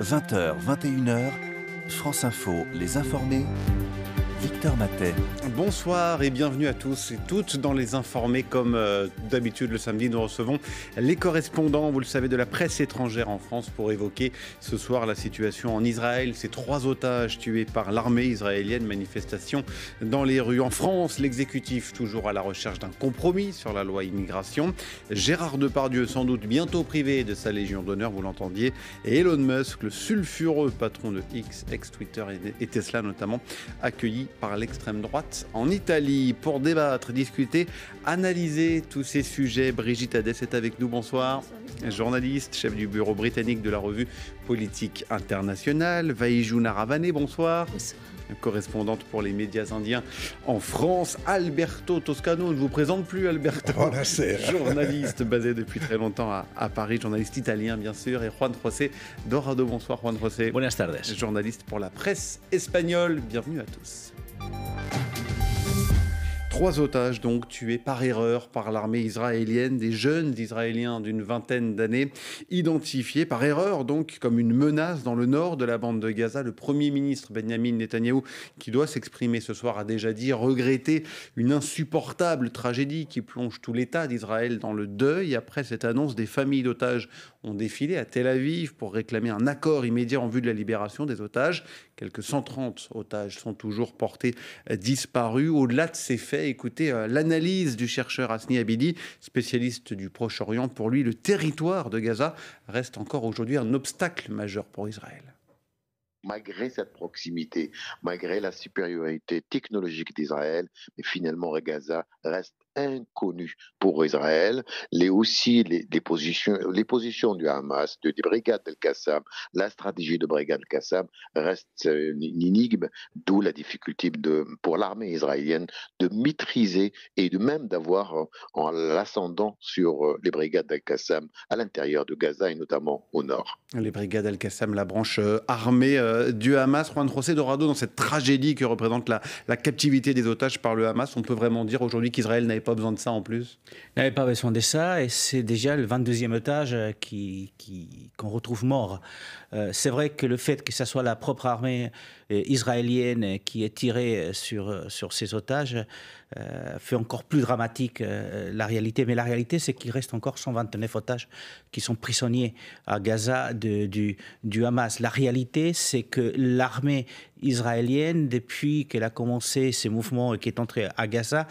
20h, 21h, France Info, les informés, Victor Matet. Bonsoir et bienvenue à tous et toutes dans Les Informés. Comme d'habitude le samedi, nous recevons les correspondants, vous le savez, de la presse étrangère en France pour évoquer ce soir la situation en Israël. Ces 3 otages tués par l'armée israélienne, manifestation dans les rues. En France, l'exécutif toujours à la recherche d'un compromis sur la loi immigration. Gérard Depardieu, sans doute bientôt privé de sa Légion d'honneur, vous l'entendiez. Et Elon Musk, le sulfureux patron de X, ex-Twitter et Tesla notamment, accueilli par l'extrême droite en Italie. Pour débattre, discuter, analyser tous ces sujets, Brigitte Hadès est avec nous. Bonsoir. Journaliste, chef du bureau britannique de la revue Politique Internationale. Vaïjou Naravane, bonsoir. Bonsoir. Correspondante pour les médias indiens en France. Alberto Toscano, je ne vous présente plus Alberto. Journaliste basé depuis très longtemps à Paris, journaliste italien bien sûr. Et Juan José Dorado, bonsoir Juan José. Buenas tardes. Journaliste pour la presse espagnole. Bienvenue à tous. 3 otages donc tués par erreur par l'armée israélienne, des jeunes Israéliens d'une vingtaine d'années, identifiés par erreur donc comme une menace dans le nord de la bande de Gaza. Le Premier ministre Benyamin Netanyahou, qui doit s'exprimer ce soir, a déjà dit regretter une insupportable tragédie qui plonge tout l'État d'Israël dans le deuil. Après cette annonce, des familles d'otages ont défilé à Tel Aviv pour réclamer un accord immédiat en vue de la libération des otages. Quelques 130 otages sont toujours portés disparus. Au-delà de ces faits, écoutez l'analyse du chercheur Hasni Abidi, spécialiste du Proche-Orient. Pour lui, le territoire de Gaza reste encore aujourd'hui un obstacle majeur pour Israël. Malgré cette proximité, malgré la supériorité technologique d'Israël, mais finalement Gaza reste inconnu pour Israël. Les positions du Hamas, des brigades Al-Qassam, la stratégie de brigade Al-Qassam reste une énigme, d'où la difficulté pour l'armée israélienne de maîtriser et de même d'avoir l'ascendant sur les brigades Al-Qassam à l'intérieur de Gaza et notamment au nord. Les brigades Al-Qassam, la branche armée du Hamas. Juan José Dorado, dans cette tragédie que représente la captivité des otages par le Hamas, on peut vraiment dire aujourd'hui qu'Israël n'avait pas besoin de ça en plus? Il n'avait pas besoin de ça, et c'est déjà le 22e otage qu'on retrouve mort. C'est vrai que le fait que ce soit la propre armée israélienne qui est tirée sur ces otages fait encore plus dramatique la réalité. Mais la réalité, c'est qu'il reste encore 129 otages qui sont prisonniers à Gaza du Hamas. La réalité, c'est que l'armée israélienne, depuis qu'elle a commencé ses mouvements et qu'elle est entrée à Gaza,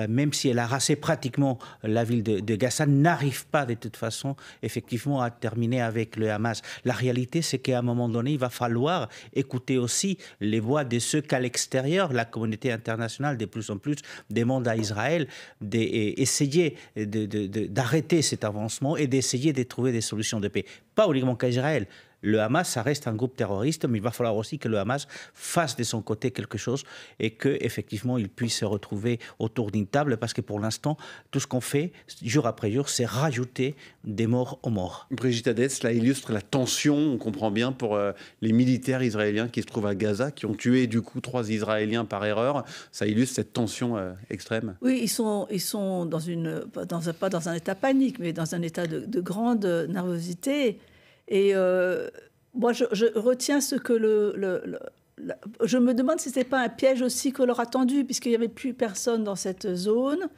même si elle a rasé pratiquement la ville de Gaza, n'arrive pas de toute façon effectivement à terminer avec le Hamas. La réalité, c'est qu'à un moment donné, il va falloir écouter aussi les voix de ceux qu'à l'extérieur, la communauté internationale de plus en plus demande à Israël d'essayer d'arrêter cet avancement et d'essayer de trouver des solutions de paix. Pas uniquement qu'à Israël. Le Hamas, ça reste un groupe terroriste, mais il va falloir aussi que le Hamas fasse de son côté quelque chose et qu'effectivement, il puisse se retrouver autour d'une table, parce que pour l'instant, tout ce qu'on fait, jour après jour, c'est rajouter des morts aux morts. Brigitte Hadès, cela illustre la tension, on comprend bien, pour les militaires israéliens qui se trouvent à Gaza, qui ont tué du coup 3 Israéliens par erreur. Ça illustre cette tension extrême. Oui, ils sont pas dans un état panique, mais dans un état de grande nervosité. Et moi, je retiens ce que je me demande si ce n'est pas un piège aussi qu'on leur a tendu, puisqu'il n'y avait plus personne dans cette zone.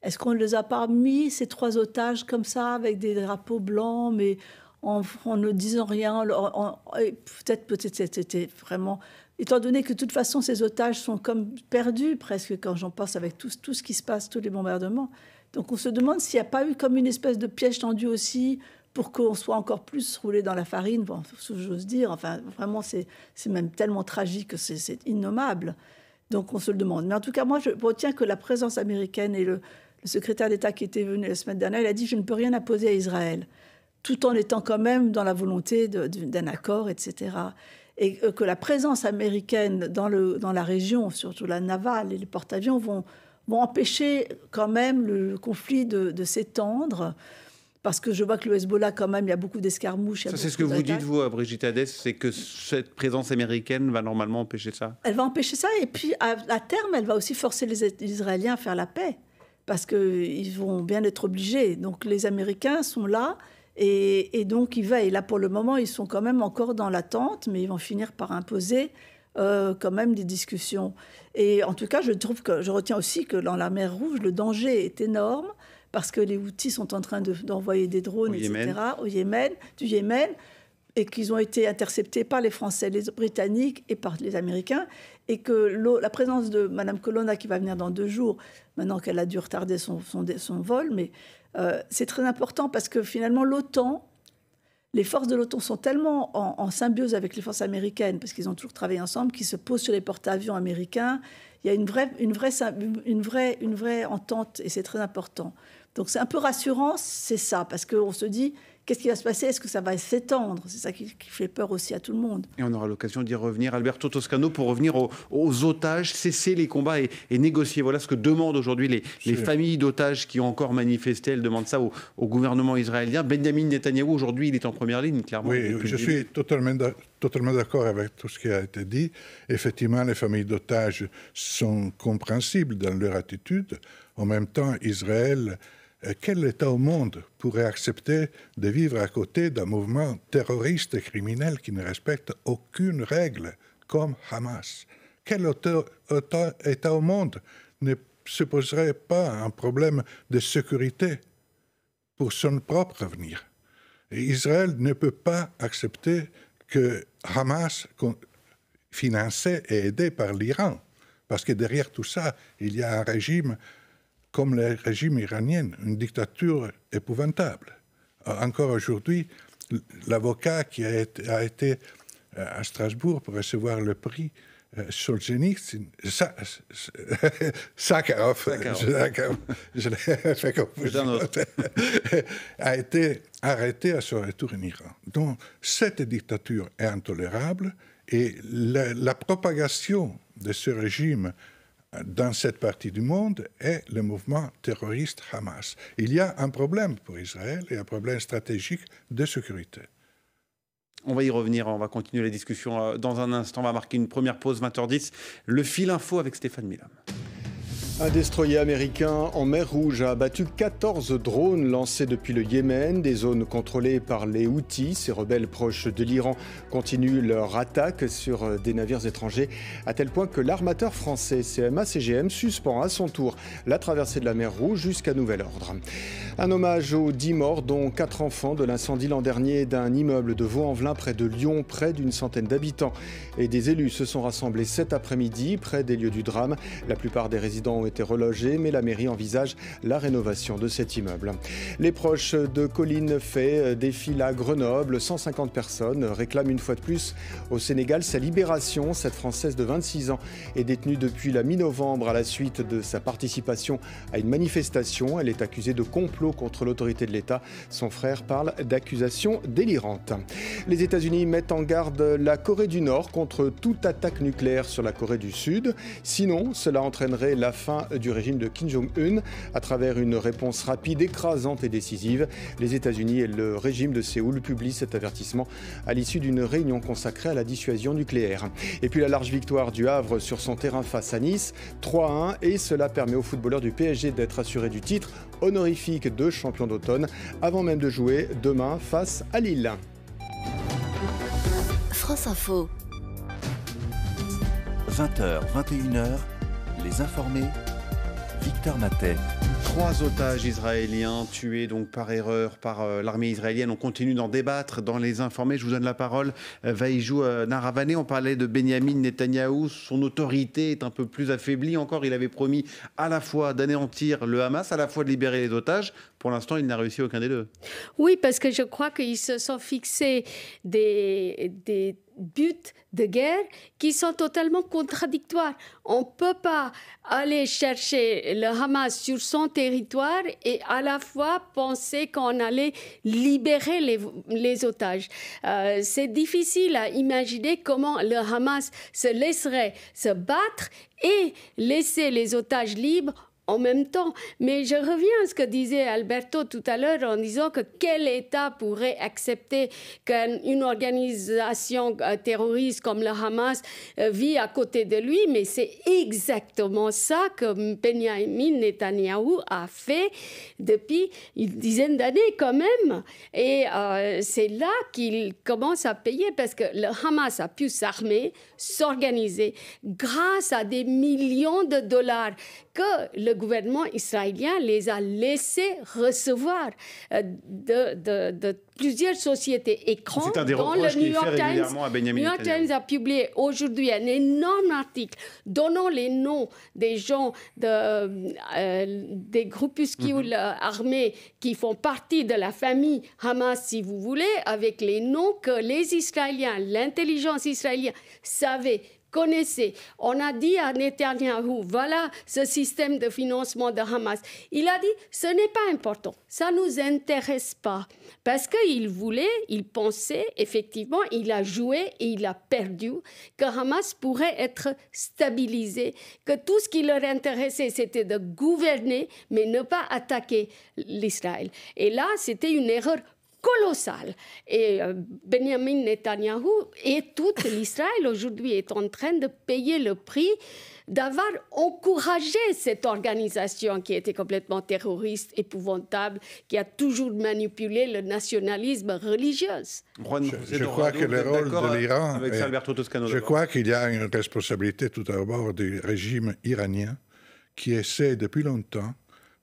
Est-ce qu'on ne les a pas mis, ces 3 otages, comme ça, avec des drapeaux blancs, mais en ne disant rien? Peut-être c'était vraiment... Étant donné que de toute façon, ces otages sont comme perdus, presque, quand j'en pense, avec tout ce qui se passe, tous les bombardements. Donc on se demande s'il n'y a pas eu comme une espèce de piège tendu aussi, pour qu'on soit encore plus roulé dans la farine, bon, j'ose dire. Enfin, vraiment, c'est même tellement tragique que c'est innommable. Donc, on se le demande. Mais en tout cas, moi, je retiens que la présence américaine et le secrétaire d'État qui était venu la semaine dernière, il a dit « je ne peux rien imposer à Israël », tout en étant quand même dans la volonté d'un accord, etc. Et que la présence américaine dans la région, surtout la navale et les porte-avions, vont empêcher quand même le conflit de s'étendre. Parce que je vois que le Hezbollah, quand même, il y a beaucoup d'escarmouches. Ça, c'est ce que vous dites, vous, Brigitte Hadès, c'est que cette présence américaine va normalement empêcher ça? Elle va empêcher ça, et puis à terme, elle va aussi forcer les Israéliens à faire la paix, parce qu'ils vont bien être obligés. Donc les Américains sont là, Et donc, ils veillent. Là, pour le moment, ils sont quand même encore dans l'attente, mais ils vont finir par imposer quand même des discussions. Et en tout cas, je retiens aussi que dans la mer Rouge, le danger est énorme parce que les Houthis sont en train d'envoyer des drones, etc., du Yémen, et qu'ils ont été interceptés par les Français, les Britanniques et par les Américains, et que la présence de Mme Colonna, qui va venir dans 2 jours, maintenant qu'elle a dû retarder son vol, mais c'est très important parce que finalement, les forces de l'OTAN sont tellement en symbiose avec les forces américaines, parce qu'ils ont toujours travaillé ensemble, qu'ils se posent sur les porte-avions américains. Il y a une vraie entente, et c'est très important. Donc c'est un peu rassurant, c'est ça, parce qu'on se dit, qu'est-ce qui va se passer? Est-ce que ça va s'étendre? C'est ça qui fait peur aussi à tout le monde. Et on aura l'occasion d'y revenir. Alberto Toscano, pour revenir aux otages, cesser les combats et négocier. Voilà ce que demandent aujourd'hui les familles d'otages qui ont encore manifesté. Elles demandent ça au gouvernement israélien. Benjamin Netanyahou, aujourd'hui, il est en première ligne, clairement. Oui, je suis totalement d'accord avec tout ce qui a été dit. Effectivement, les familles d'otages sont compréhensibles dans leur attitude. En même temps, Israël... Quel État au monde pourrait accepter de vivre à côté d'un mouvement terroriste et criminel qui ne respecte aucune règle, comme Hamas? Quel État au monde ne se poserait pas un problème de sécurité pour son propre avenir? Et Israël ne peut pas accepter que Hamas, financé et aidé par l'Iran, parce que derrière tout ça, il y a un régime comme le régime iranien, une dictature épouvantable. Encore aujourd'hui, l'avocat qui a été à Strasbourg pour recevoir le prix Solzhenitsyn, Sakharov, je l'ai fait confusion, a été arrêté à son retour en Iran. Donc, cette dictature est intolérable et la propagation de ce régime dans cette partie du monde est le mouvement terroriste Hamas. Il y a un problème pour Israël et un problème stratégique de sécurité. On va y revenir, on va continuer la discussion dans un instant. On va marquer une première pause, 20h10. Le fil info avec Stéphane Milam. Un destroyer américain en mer Rouge a abattu 14 drones lancés depuis le Yémen, des zones contrôlées par les Houthis. Ces rebelles proches de l'Iran continuent leur attaque sur des navires étrangers, à tel point que l'armateur français CMA-CGM suspend à son tour la traversée de la mer Rouge jusqu'à nouvel ordre. Un hommage aux 10 morts, dont 4 enfants, de l'incendie l'an dernier d'un immeuble de Vaux-en-Velin près de Lyon. Près d'une centaine d'habitants et des élus se sont rassemblés cet après-midi près des lieux du drame. La plupart des résidents ont été relogés, mais la mairie envisage la rénovation de cet immeuble. Les proches de Colline Fay défilent à Grenoble. 150 personnes réclament une fois de plus au Sénégal sa libération. Cette Française de 26 ans est détenue depuis la mi-novembre à la suite de sa participation à une manifestation. Elle est accusée de complot contre l'autorité de l'État. Son frère parle d'accusations délirantes. Les États-Unis mettent en garde la Corée du Nord contre toute attaque nucléaire sur la Corée du Sud. Sinon, cela entraînerait la fin du régime de Kim Jong-un à travers une réponse rapide, écrasante et décisive. Les États-Unis et le régime de Séoul publient cet avertissement à l'issue d'une réunion consacrée à la dissuasion nucléaire. Et puis la large victoire du Havre sur son terrain face à Nice, 3-1, et cela permet aux footballeurs du PSG d'être assurés du titre honorifique de champion d'automne avant même de jouer demain face à Lille. France Info. 20h, 21h, les informés, Victor Matet. 3 otages israéliens tués donc par erreur par l'armée israélienne. On continue d'en débattre dans les informés. Je vous donne la parole. Vaïjou Naravané, on parlait de Benjamin Netanyahou. Son autorité est un peu plus affaiblie encore. Il avait promis à la fois d'anéantir le Hamas, à la fois de libérer les otages. Pour l'instant, il n'a réussi aucun des deux. Oui, parce que je crois qu'ils se sont fixés des buts de guerre qui sont totalement contradictoires. On ne peut pas aller chercher le Hamas sur son territoire et à la fois penser qu'on allait libérer les otages. C'est difficile à imaginer comment le Hamas se laisserait se battre et laisser les otages libres en même temps. Mais je reviens à ce que disait Alberto tout à l'heure en disant que quel État pourrait accepter qu'une organisation terroriste comme le Hamas vit à côté de lui, mais c'est exactement ça que Benjamin Netanyahou a fait depuis une dizaine d'années quand même. Et c'est là qu'il commence à payer parce que le Hamas a pu s'armer, s'organiser grâce à des millions de dollars que le gouvernement israélien les a laissés recevoir de plusieurs sociétés écrans. C'est un des reproches qu'il fait régulièrement à Benjamin Netanyahou. New York Times a publié aujourd'hui un énorme article donnant les noms des gens des groupuscules armés qui font partie de la famille Hamas, si vous voulez, avec les noms que les Israéliens, l'intelligence israélienne savait, connaissait. On a dit à Netanyahou, voilà ce système de financement de Hamas. Il a dit, ce n'est pas important, ça ne nous intéresse pas. Parce qu'il voulait, il pensait, effectivement, il a joué et il a perdu, que Hamas pourrait être stabilisé, que tout ce qui leur intéressait, c'était de gouverner, mais ne pas attaquer l'Israël. Et là, c'était une erreur colossal. Et Benjamin Netanyahou et tout l'Israël aujourd'hui est en train de payer le prix d'avoir encouragé cette organisation qui était complètement terroriste, épouvantable, qui a toujours manipulé le nationalisme religieux. Je crois que le rôle de l'Iran... Je crois qu'il y a une responsabilité tout d'abord du régime iranien qui essaie depuis longtemps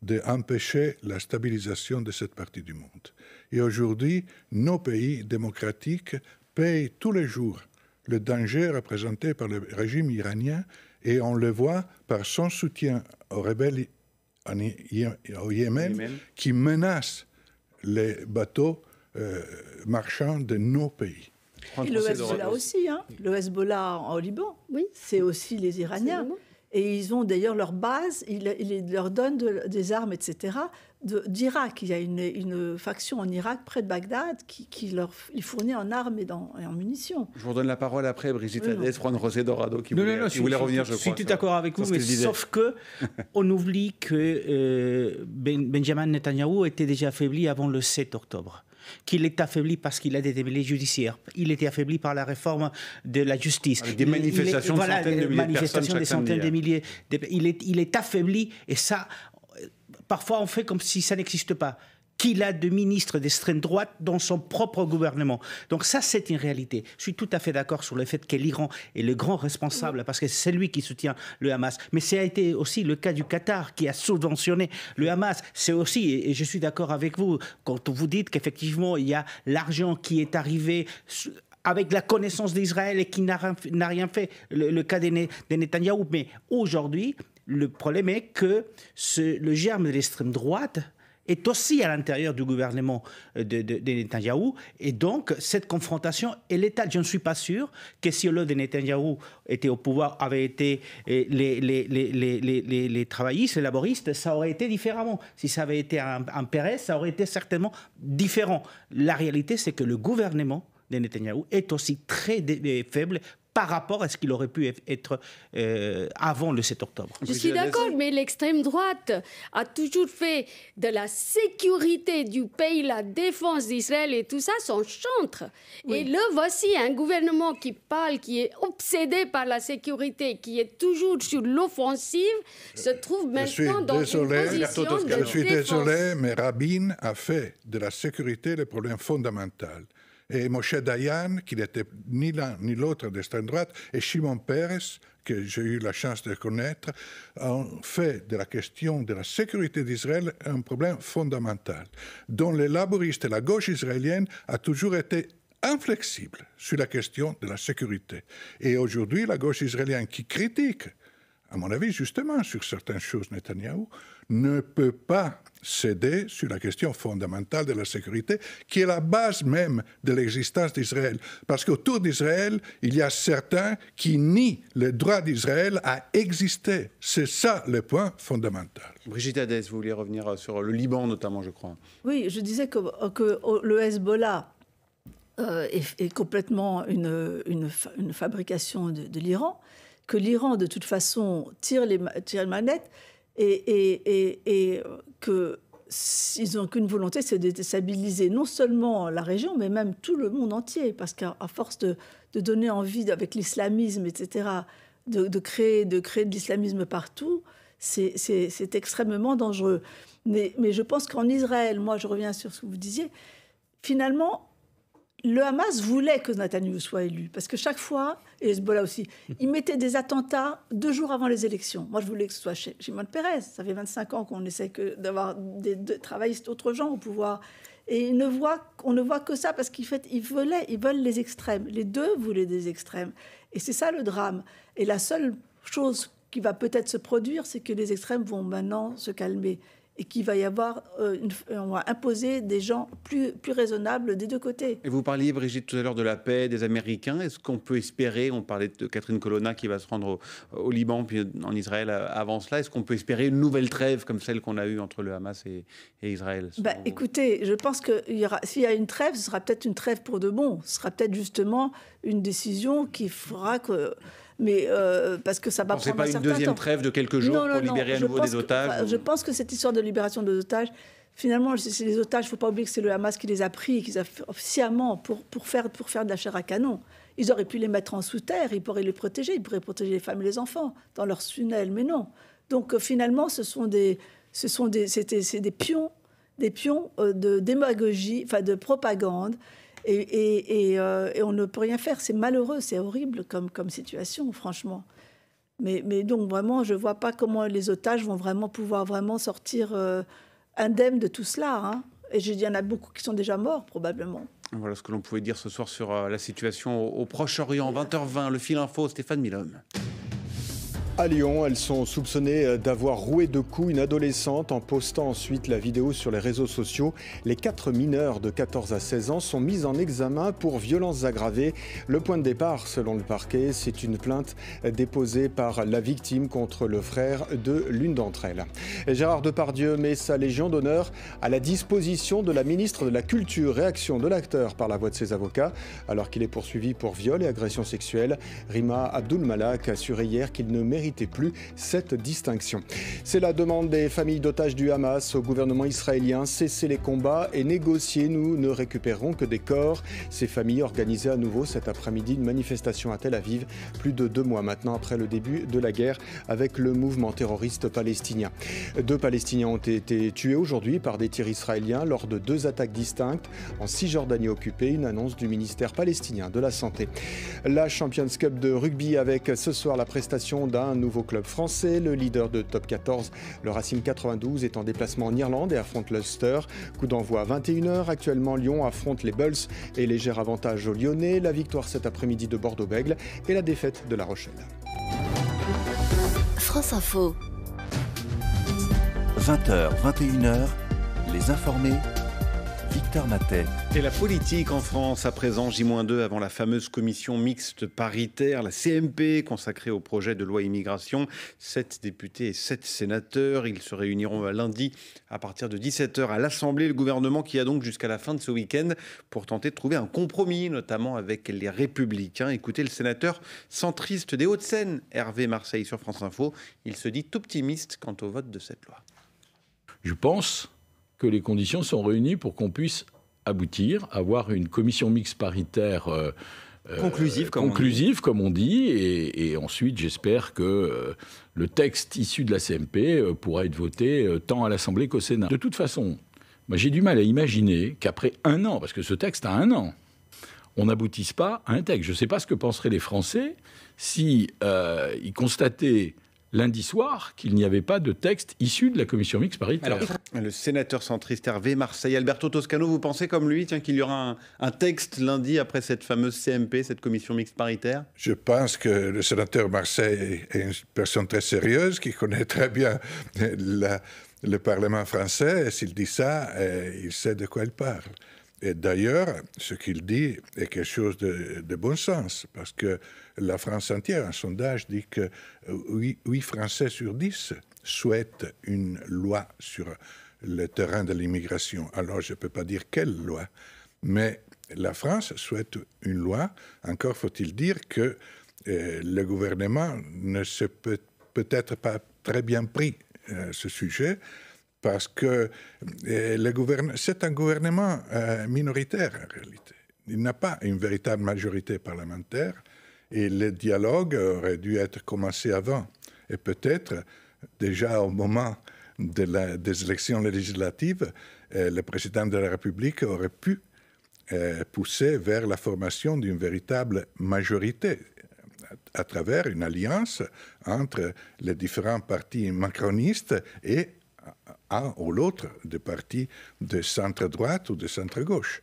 d'empêcher la stabilisation de cette partie du monde. Et aujourd'hui, nos pays démocratiques payent tous les jours le danger représenté par le régime iranien et on le voit par son soutien aux rebelles au Yémen qui menacent les bateaux marchands de nos pays. Et le Hezbollah aussi, hein. Le Hezbollah au Liban, oui, c'est aussi les Iraniens. Et ils ont d'ailleurs leur base, ils leur donnent des armes, etc., d'Irak. Il y a une faction en Irak, près de Bagdad, qui leur fournit en armes et en munitions. Je vous redonne la parole après, Brigitte Hadès, Juan José Dorado, qui voulait revenir, je crois. Je suis tout d'accord avec vous, mais sauf qu'on oublie que Benjamin Netanyahou était déjà affaibli avant le 7 octobre. Qu'il est affaibli parce qu'il a des délais judiciaires. Il était affaibli par la réforme de la justice. Avec des manifestations de centaines de milliers de personnes chaque samedi. Il est affaibli et ça, parfois on fait comme si ça n'existe pas. Qu'il a de ministres d'extrême droite dans son propre gouvernement. Donc ça, c'est une réalité. Je suis tout à fait d'accord sur le fait que l'Iran est le grand responsable parce que c'est lui qui soutient le Hamas. Mais ça a été aussi le cas du Qatar qui a subventionné le Hamas. C'est aussi, et je suis d'accord avec vous, quand vous dites qu'effectivement, il y a l'argent qui est arrivé avec la connaissance d'Israël et qui n'a rien fait, le cas de Netanyahou. Mais aujourd'hui, le problème est que le germe de l'extrême droite est aussi à l'intérieur du gouvernement de Netanyahou. Et donc, cette confrontation est létale. Je ne suis pas sûr que si au lieu de Netanyahou était au pouvoir, avaient été les travaillistes, les laboristes, ça aurait été différemment. Si ça avait été un Pérez, ça aurait été certainement différent. La réalité, c'est que le gouvernement de Netanyahou est aussi très faible par rapport à ce qu'il aurait pu être avant le 7 octobre. Je suis d'accord, mais l'extrême droite a toujours fait de la sécurité du pays, la défense d'Israël et tout ça, son chantre. Oui. Et là, voici un gouvernement qui parle, qui est obsédé par la sécurité, qui est toujours sur l'offensive, se trouve maintenant dans une position de défense. Je suis désolé, mais Rabin a fait de la sécurité le problème fondamental. Et Moshe Dayan, qui n'était ni l'un ni l'autre d'extrême droite, et Shimon Peres, que j'ai eu la chance de connaître, ont fait de la question de la sécurité d'Israël un problème fondamental, dont les laboristes et la gauche israélienne a toujours été inflexible sur la question de la sécurité. Et aujourd'hui, la gauche israélienne qui critique, à mon avis, justement, sur certaines choses, Netanyahou, ne peut pas céder sur la question fondamentale de la sécurité, qui est la base même de l'existence d'Israël. Parce qu'autour d'Israël, il y a certains qui nient le droit d'Israël à exister. C'est ça le point fondamental. Brigitte Hadès, vous vouliez revenir sur le Liban notamment, je crois. Oui, je disais que le Hezbollah est complètement une fabrication de l'Iran, que l'Iran, de toute façon, tire les manettes. et qu'ils n'ont qu'une volonté, c'est de déstabiliser non seulement la région, mais même tout le monde entier, parce qu'à force de donner envie, avec l'islamisme, etc., de créer de l'islamisme partout, c'est extrêmement dangereux. Mais je pense qu'en Israël, moi je reviens sur ce que vous disiez, finalement, le Hamas voulait que Netanyahou soit élu, parce que chaque fois, et Hezbollah aussi, ils mettaient des attentats 2 jours avant les élections. Moi, je voulais que ce soit Shimon Peres. Ça fait 25 ans qu'on essaie d'avoir de travailler d'autres gens au pouvoir. Et on ne voit que ça, parce qu'ils veulent les extrêmes. Les deux voulaient des extrêmes. Et c'est ça le drame. Et la seule chose qui va peut-être se produire, c'est que les extrêmes vont maintenant se calmer. Et qu'il va y avoir, on va imposer des gens plus raisonnables des deux côtés. Et vous parliez, Brigitte, tout à l'heure de la paix, des Américains. Est-ce qu'on peut espérer, on parlait de Catherine Colonna qui va se rendre au Liban, puis en Israël avant cela, est-ce qu'on peut espérer une nouvelle trêve comme celle qu'on a eue entre le Hamas et Israël? Écoutez, je pense que s'il y a une trêve, ce sera peut-être une trêve pour de bon. Ce sera peut-être justement une décision qui fera que... Mais parce que ça va prendre un certain temps. C'est pas une deuxième trêve de quelques jours pour libérer à nouveau des otages? Je pense que cette histoire de libération des otages, finalement, c'est les otages, il ne faut pas oublier que c'est le Hamas qui les a pris, qu'ils a fait sciemment pour faire de la chair à canon. Ils auraient pu les mettre en sous-terre, ils pourraient les protéger, ils pourraient protéger les femmes et les enfants dans leurs tunnels, mais non. Donc finalement, c'est des pions de démagogie, enfin de propagande. Et on ne peut rien faire. C'est malheureux, c'est horrible comme situation, franchement. Mais donc, vraiment, je ne vois pas comment les otages vont pouvoir sortir indemnes de tout cela. Hein. Et il y en a beaucoup qui sont déjà morts, probablement. Voilà ce que l'on pouvait dire ce soir sur la situation au Proche-Orient. 20h20, le fil info, Stéphane Milhomme. À Lyon, elles sont soupçonnées d'avoir roué de coups une adolescente en postant ensuite la vidéo sur les réseaux sociaux. Les 4 mineurs de 14 à 16 ans sont mis en examen pour violences aggravées. Le point de départ, selon le parquet, c'est une plainte déposée par la victime contre le frère de l'une d'entre elles. Et Gérard Depardieu met sa Légion d'honneur à la disposition de la ministre de la Culture. Réaction de l'acteur par la voix de ses avocats. Alors qu'il est poursuivi pour viol et agression sexuelle, Rima Abdul-Malak a assuré hier qu'il ne méritait plus cette distinction. C'est la demande des familles d'otages du Hamas au gouvernement israélien. Cesser les combats et négocier. Nous ne récupérerons que des corps. Ces familles organisaient à nouveau cet après-midi une manifestation à Tel Aviv, plus de 2 mois maintenant après le début de la guerre avec le mouvement terroriste palestinien. 2 Palestiniens ont été tués aujourd'hui par des tirs israéliens lors de 2 attaques distinctes en Cisjordanie occupée, une annonce du ministère palestinien de la Santé. La Champions Cup de rugby avec ce soir la prestation d'un nouveau club français. Le leader de Top 14, le Racing 92, est en déplacement en Irlande et affronte l'Ulster. Coup d'envoi à 21h. Actuellement, Lyon affronte les Bulls et léger avantage aux Lyonnais. La victoire cet après-midi de Bordeaux-Bègles et la défaite de La Rochelle. France Info. 20h, 21h, les informés. Victor Matet. Et la politique en France, à présent, J-2 avant la fameuse commission mixte paritaire, la CMP, consacrée au projet de loi immigration. 7 députés et 7 sénateurs. Ils se réuniront lundi à partir de 17h à l'Assemblée. Le gouvernement qui a donc jusqu'à la fin de ce week-end pour tenter de trouver un compromis, notamment avec les Républicains. Écoutez le sénateur centriste des Hauts-de-Seine, Hervé Marseille sur France Info. Il se dit optimiste quant au vote de cette loi. Je pense que les conditions sont réunies pour qu'on puisse aboutir, avoir une commission mixte paritaire conclusive, comme on dit, et ensuite j'espère que le texte issu de la CMP pourra être voté tant à l'Assemblée qu'au Sénat. De toute façon, moi j'ai du mal à imaginer qu'après 1 an, parce que ce texte a 1 an, on n'aboutisse pas à un texte. Je ne sais pas ce que penseraient les Français si ils constataient lundi soir qu'il n'y avait pas de texte issu de la commission mixte paritaire. Alors, le sénateur centriste Hervé Marseille, Alberto Toscano, vous pensez comme lui qu'il y aura un texte lundi après cette fameuse CMP, cette commission mixte paritaire? Je pense que le sénateur Marseille est une personne très sérieuse qui connaît très bien le Parlement français. Et s'il dit ça, il sait de quoi il parle. Et d'ailleurs, ce qu'il dit est quelque chose de bon sens, parce que la France entière, un sondage dit que 8 Français sur 10 souhaitent une loi sur le terrain de l'immigration. Alors, je ne peux pas dire quelle loi, mais la France souhaite une loi. Encore faut-il dire que le gouvernement ne se peut peut-être pas très bien pris ce sujet, parce que c'est un gouvernement minoritaire en réalité. Il n'a pas une véritable majorité parlementaire et le dialogue aurait dû être commencé avant. Et peut-être, déjà au moment des élections législatives, le président de la République aurait pu pousser vers la formation d'une véritable majorité à travers une alliance entre les différents partis macronistes et un ou l'autre des partis de centre-droite ou de centre-gauche.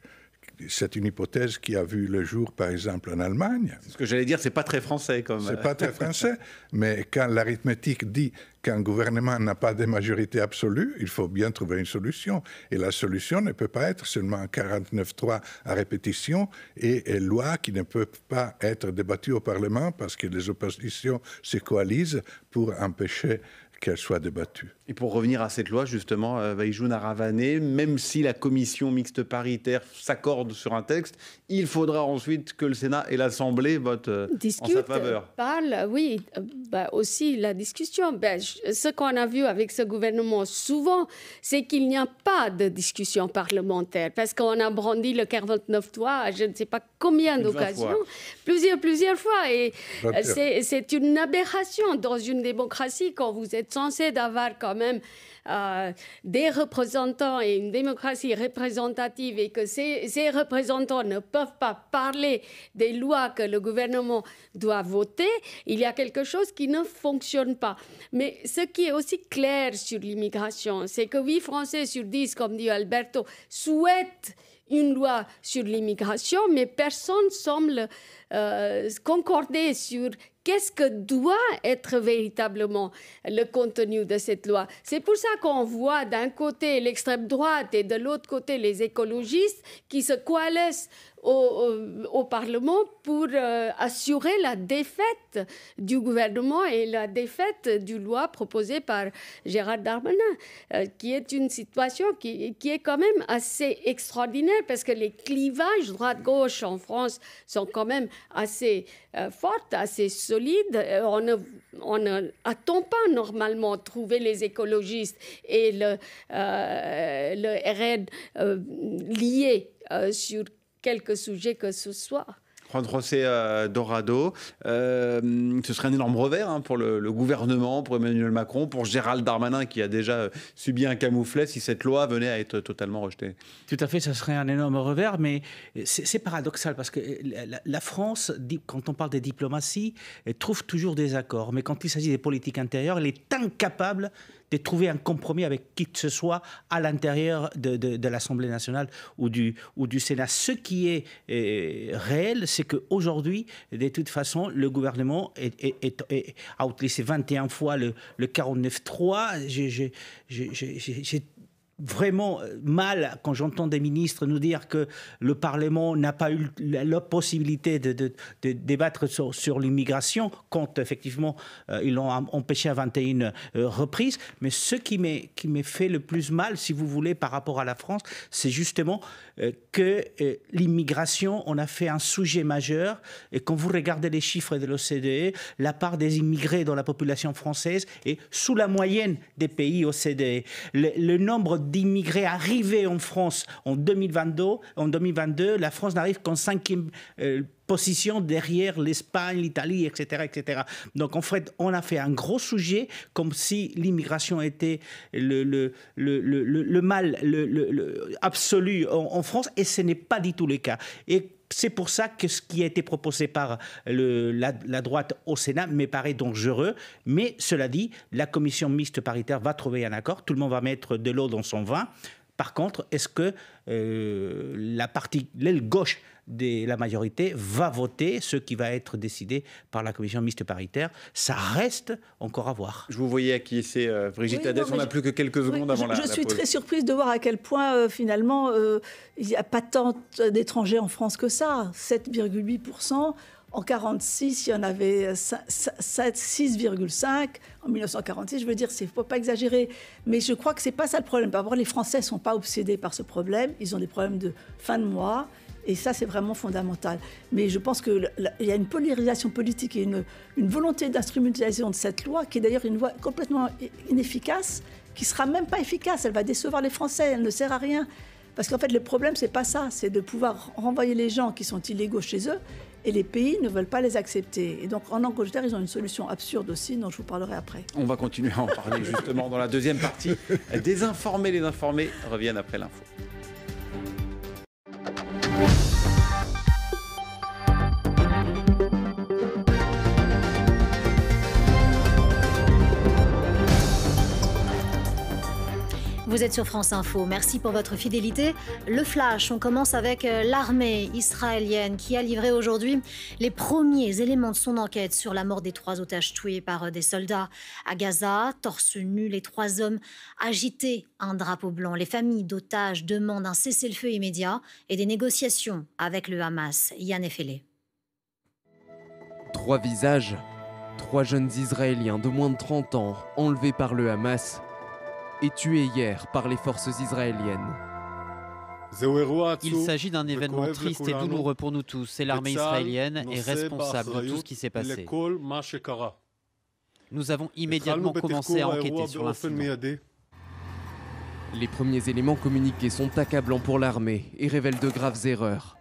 C'est une hypothèse qui a vu le jour, par exemple, en Allemagne. Ce que j'allais dire, c'est pas très français comme. C'est pas très français, mais quand l'arithmétique dit qu'un gouvernement n'a pas de majorité absolue, il faut bien trouver une solution. Et la solution ne peut pas être seulement 49.3 à répétition et loi qui ne peut pas être débattue au Parlement parce que les oppositions se coalisent pour empêcher qu'elle soit débattue. Et pour revenir à cette loi, justement, Vahijou Naravaneh, même si la commission mixte paritaire s'accorde sur un texte, il faudra ensuite que le Sénat et l'Assemblée votent en sa faveur. Oui, aussi la discussion. Ce qu'on a vu avec ce gouvernement souvent, c'est qu'il n'y a pas de discussion parlementaire, parce qu'on a brandi le 49.3, je ne sais pas combien d'occasions, plusieurs fois. Et c'est une aberration dans une démocratie quand vous êtes censé d'avoir quand même des représentants et une démocratie représentative et que ces représentants ne peuvent pas parler des lois que le gouvernement doit voter, il y a quelque chose qui ne fonctionne pas. Mais ce qui est aussi clair sur l'immigration, c'est que 8 Français sur 10, comme dit Alberto, souhaitent une loi sur l'immigration, mais personne semble concorder sur qu'est-ce que doit être véritablement le contenu de cette loi. C'est pour ça qu'on voit d'un côté l'extrême droite et de l'autre côté les écologistes qui se coalescent au Parlement pour assurer la défaite du gouvernement et la défaite du loi proposée par Gérald Darmanin, qui est une situation qui est quand même assez extraordinaire parce que les clivages droite-gauche en France sont quand même assez fortes, assez solides. On n'attend pas normalement trouver les écologistes et le RN liés sur quelque sujet que ce soit. Juan José Dorado, ce serait un énorme revers pour le gouvernement, pour Emmanuel Macron, pour Gérald Darmanin qui a déjà subi un camouflet si cette loi venait à être totalement rejetée. Tout à fait, ce serait un énorme revers, mais c'est paradoxal parce que la France, quand on parle des diplomaties, elle trouve toujours des accords, mais quand il s'agit des politiques intérieures, elle est incapable de trouver un compromis avec qui que ce soit à l'intérieur de l'Assemblée nationale ou du Sénat. Ce qui est réel, c'est qu'aujourd'hui, de toute façon, le gouvernement a utilisé 21 fois le 49.3. J'ai vraiment mal quand j'entends des ministres nous dire que le Parlement n'a pas eu la possibilité de débattre sur l'immigration quand effectivement ils l'ont empêché à 21 reprises. Mais ce qui m'est fait le plus mal, si vous voulez, par rapport à la France, c'est justement que l'immigration, on a fait un sujet majeur et quand vous regardez les chiffres de l'OCDE, la part des immigrés dans la population française est sous la moyenne des pays OCDE. Le nombre d'immigrés arrivés en France en 2022, la France n'arrive qu'en 5e position derrière l'Espagne, l'Italie, etc., etc. Donc en fait, on a fait un gros sujet comme si l'immigration était le mal absolu en France, et ce n'est pas du tout le cas. Et c'est pour ça que ce qui a été proposé par la droite au Sénat me paraît dangereux. Mais cela dit, la commission mixte paritaire va trouver un accord. Tout le monde va mettre de l'eau dans son vin. Par contre, est-ce que l'aile gauche de la majorité va voter ce qui va être décidé par la commission mixte paritaire? Ça reste encore à voir. Je vous voyais acquiescer, Brigitte Hadès. On n'a plus que quelques secondes avant la pause. Je suis très surprise de voir à quel point, finalement, il n'y a pas tant d'étrangers en France que ça. 7,8%. En 1946, il y en avait 6,5. En 1946, je veux dire, il ne faut pas exagérer. Mais je crois que ce n'est pas ça le problème. D'abord, les Français ne sont pas obsédés par ce problème. Ils ont des problèmes de fin de mois. Et ça, c'est vraiment fondamental. Mais je pense qu'il y a une polarisation politique et une volonté d'instrumentalisation de cette loi, qui est d'ailleurs une loi complètement inefficace, qui ne sera même pas efficace. Elle va décevoir les Français. Elle ne sert à rien. Parce qu'en fait, le problème, ce n'est pas ça. C'est de pouvoir renvoyer les gens qui sont illégaux chez eux. Et les pays ne veulent pas les accepter. Et donc, en Angleterre, ils ont une solution absurde aussi, dont je vous parlerai après. On va continuer à en parler justement dans la deuxième partie. Désinformer les informés reviennent après l'info. Vous êtes sur France Info, merci pour votre fidélité. Le Flash, on commence avec l'armée israélienne qui a livré aujourd'hui les premiers éléments de son enquête sur la mort des 3 otages tués par des soldats à Gaza. Torse nu, les 3 hommes agitaient un drapeau blanc. Les familles d'otages demandent un cessez-le-feu immédiat et des négociations avec le Hamas. Yann Effelé. 3 visages, 3 jeunes Israéliens de moins de 30 ans enlevés par le Hamas et tué hier par les forces israéliennes. Il s'agit d'un événement triste et douloureux pour nous tous, et l'armée israélienne est responsable de tout ce qui s'est passé. Nous avons immédiatement commencé à enquêter sur l'incident. Les premiers éléments communiqués sont accablants pour l'armée et révèlent de graves erreurs.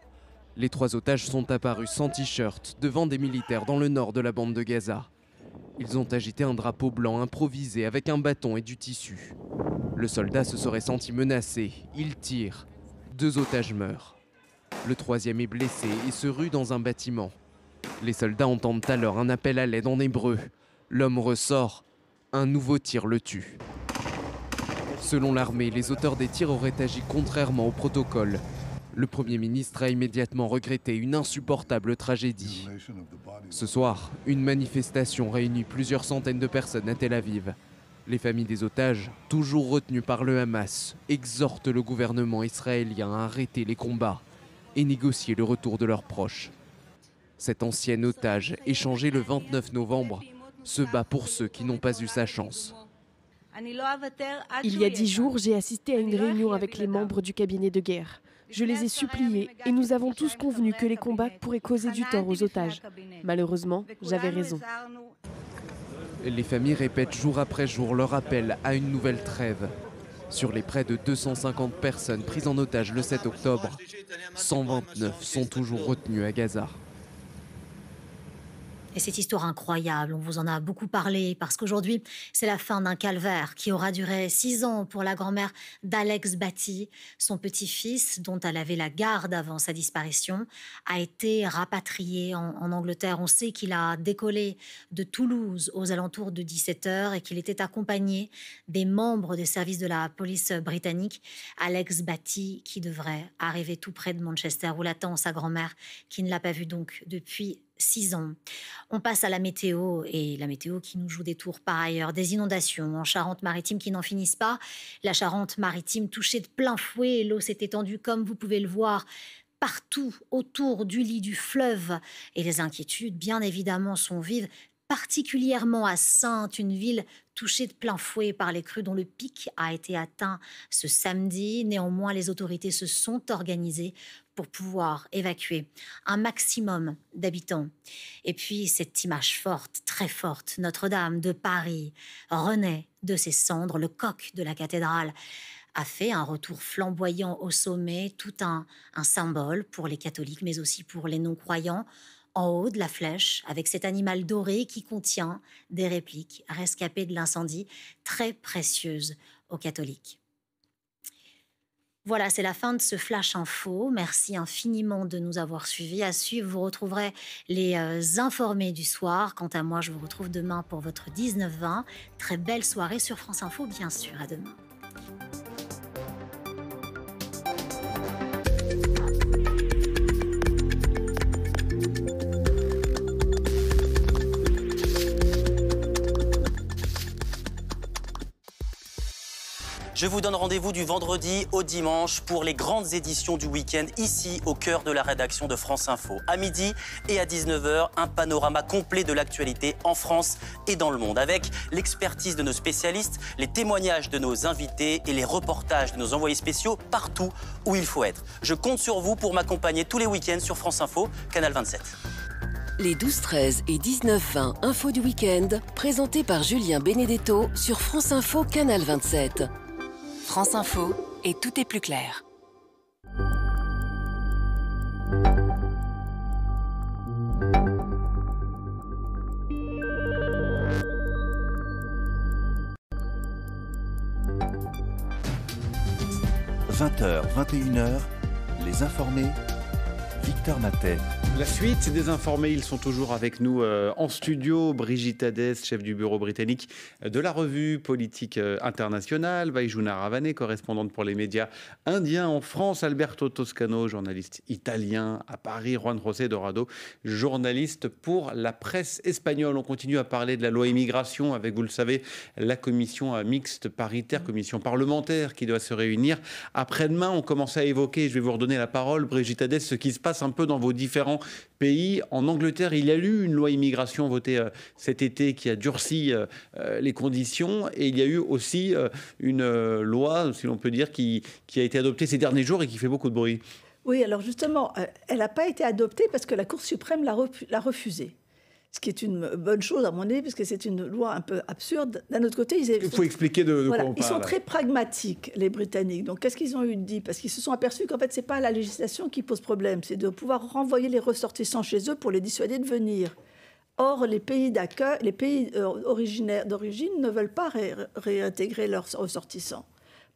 Les 3 otages sont apparus sans t-shirt devant des militaires dans le nord de la bande de Gaza. Ils ont agité un drapeau blanc improvisé avec un bâton et du tissu. Le soldat se serait senti menacé. Il tire. 2 otages meurent. Le 3e est blessé et se rue dans un bâtiment. Les soldats entendent alors un appel à l'aide en hébreu. L'homme ressort. Un nouveau tir le tue. Selon l'armée, les auteurs des tirs auraient agi contrairement au protocole. Le Premier ministre a immédiatement regretté une insupportable tragédie. Ce soir, une manifestation réunit plusieurs centaines de personnes à Tel Aviv. Les familles des otages, toujours retenues par le Hamas, exhortent le gouvernement israélien à arrêter les combats et négocier le retour de leurs proches. Cet ancien otage, échangé le 29 novembre, se bat pour ceux qui n'ont pas eu sa chance. Il y a 10 jours, j'ai assisté à une réunion avec les membres du cabinet de guerre. Je les ai suppliés et nous avons tous convenu que les combats pourraient causer du tort aux otages. Malheureusement, j'avais raison. Les familles répètent jour après jour leur appel à une nouvelle trêve. Sur les près de 250 personnes prises en otage le 7 octobre, 129 sont toujours retenues à Gaza. Et cette histoire incroyable, on vous en a beaucoup parlé parce qu'aujourd'hui, c'est la fin d'un calvaire qui aura duré 6 ans pour la grand-mère d'Alex Bati. Son petit-fils, dont elle avait la garde avant sa disparition, a été rapatrié en Angleterre. On sait qu'il a décollé de Toulouse aux alentours de 17h et qu'il était accompagné des membres des services de la police britannique. Alex Bati, qui devrait arriver tout près de Manchester, où l'attend sa grand-mère, qui ne l'a pas vu donc depuis 6 ans. On passe à la météo, et la météo qui nous joue des tours par ailleurs. Des inondations en Charente-Maritime qui n'en finissent pas. La Charente-Maritime touchée de plein fouet. L'eau s'est étendue, comme vous pouvez le voir, partout autour du lit du fleuve. Et les inquiétudes, bien évidemment, sont vives, particulièrement à Saintes, une ville touchée de plein fouet par les crues dont le pic a été atteint ce samedi. Néanmoins, les autorités se sont organisées pour pouvoir évacuer un maximum d'habitants. Et puis, cette image forte, très forte, Notre-Dame de Paris renaît de ses cendres. Le coq de la cathédrale a fait un retour flamboyant au sommet, tout un symbole pour les catholiques, mais aussi pour les non-croyants. En haut de la flèche, avec cet animal doré qui contient des répliques rescapées de l'incendie, très précieuses aux catholiques. Voilà, c'est la fin de ce Flash Info. Merci infiniment de nous avoir suivis. À suivre, vous retrouverez les informés du soir. Quant à moi, je vous retrouve demain pour votre 19-20. Très belle soirée sur France Info, bien sûr. À demain. Je vous donne rendez-vous du vendredi au dimanche pour les grandes éditions du week-end, ici au cœur de la rédaction de France Info. À midi et à 19h, un panorama complet de l'actualité en France et dans le monde, avec l'expertise de nos spécialistes, les témoignages de nos invités et les reportages de nos envoyés spéciaux partout où il faut être. Je compte sur vous pour m'accompagner tous les week-ends sur France Info, Canal 27. Les 12-13 et 19-20 infos du week-end, présentés par Julien Benedetto sur France Info, Canal 27. France Info, et tout est plus clair. « 20h, 21h, les informés, Victor Matet. » La suite des informés, ils sont toujours avec nous en studio. Brigitte Hadès, chef du bureau britannique de la revue politique internationale. Vaijouna Ravané, correspondante pour les médias indiens en France. Alberto Toscano, journaliste italien à Paris. Juan José Dorado, journaliste pour la presse espagnole. On continue à parler de la loi immigration avec, vous le savez, la commission mixte paritaire, commission parlementaire qui doit se réunir après-demain. On commence à évoquer, je vais vous redonner la parole, Brigitte Hadès, ce qui se passe un peu dans vos différents pays. En Angleterre, il y a eu une loi immigration votée cet été qui a durci les conditions, et il y a eu aussi une loi, si l'on peut dire, qui a été adoptée ces derniers jours et qui fait beaucoup de bruit. Oui, alors justement, elle n'a pas été adoptée parce que la Cour suprême l'a refusée. Ce qui est une bonne chose à mon avis, parce que c'est une loi un peu absurde. D'un autre côté, il faut expliquer de quoi on parle. Ils sont très pragmatiques, les Britanniques. Donc, qu'est-ce qu'ils ont eu dit? Parce qu'ils se sont aperçus qu'en fait, c'est pas la législation qui pose problème, c'est de pouvoir renvoyer les ressortissants chez eux pour les dissuader de venir. Or, les pays d'accueil, les pays d'origine ne veulent pas réintégrer leurs ressortissants.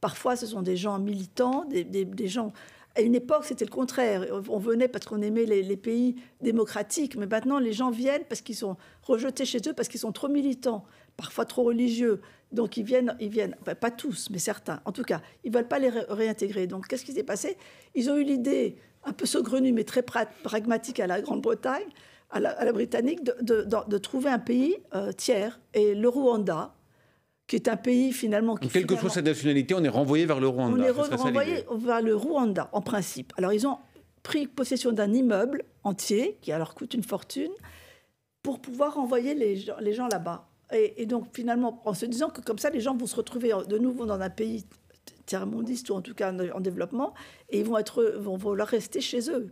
Parfois, ce sont des gens militants, des gens... À une époque, c'était le contraire. On venait parce qu'on aimait les pays démocratiques. Mais maintenant, les gens viennent parce qu'ils sont rejetés chez eux, parce qu'ils sont trop militants, parfois trop religieux. Donc, ils viennent enfin, pas tous, mais certains. En tout cas, ils ne veulent pas les réintégrer. Donc, qu'est-ce qui s'est passé? Ils ont eu l'idée, un peu saugrenue, mais très pragmatique à la Grande-Bretagne, à la britannique, de trouver un pays tiers. Et le Rwanda, qui est un pays finalement... Quelle que soit sa nationalité, on est renvoyé vers le Rwanda. On est renvoyé vers le Rwanda, en principe. Alors, ils ont pris possession d'un immeuble entier, qui alors coûte une fortune, pour pouvoir renvoyer les gens là-bas. Et donc, finalement, en se disant que comme ça, les gens vont se retrouver de nouveau dans un pays tiers-mondiste, ou en tout cas en développement, et ils vont leur rester chez eux.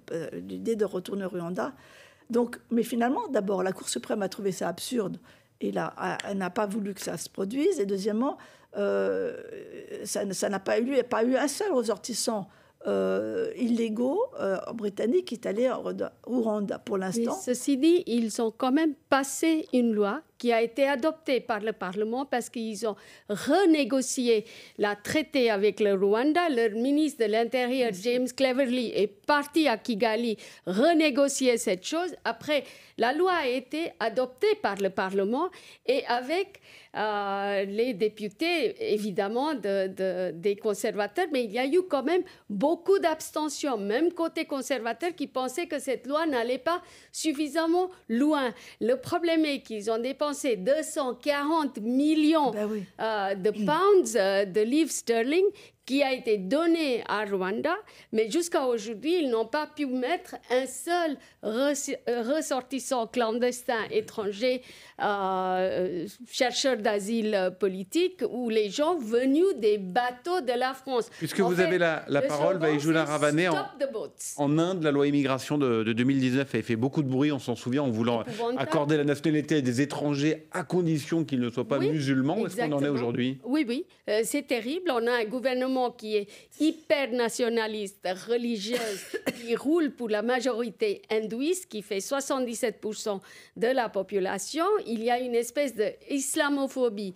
L'idée de retourner au Rwanda. Donc, mais finalement, d'abord, la Cour suprême a trouvé ça absurde. Et là, elle n'a pas voulu que ça se produise. Et deuxièmement, ça n'a pas eu un seul ressortissant illégaux britanniques qui est allé au Rwanda pour l'instant. Ceci dit, ils ont quand même passé une loi qui a été adoptée par le Parlement parce qu'ils ont renégocié la traité avec le Rwanda. Leur ministre de l'Intérieur, James Cleverly, est parti à Kigali renégocier cette chose. Après, la loi a été adoptée par le Parlement et avec les députés, évidemment, des conservateurs, mais il y a eu quand même beaucoup d'abstention, même côté conservateur, qui pensaient que cette loi n'allait pas suffisamment loin. Le problème est qu'ils ont dépensé 240 millions de pounds, de livres sterling, qui a été donné à Rwanda, mais jusqu'à aujourd'hui, ils n'ont pas pu mettre un seul ressortissant clandestin étranger, chercheur d'asile politique, ou les gens venus des bateaux de la France. Puisque vous avez la parole, Vaijouna Ravané, en Inde, la loi immigration de 2019 avait fait beaucoup de bruit, on s'en souvient, en voulant accorder la nationalité à des étrangers à condition qu'ils ne soient pas musulmans. Est-ce qu'on en est aujourd'hui? Oui, c'est terrible. On a un gouvernement qui est hyper nationaliste, religieuse, qui roule pour la majorité hindouiste, qui fait 77% de la population. Il y a une espèce d'islamophobie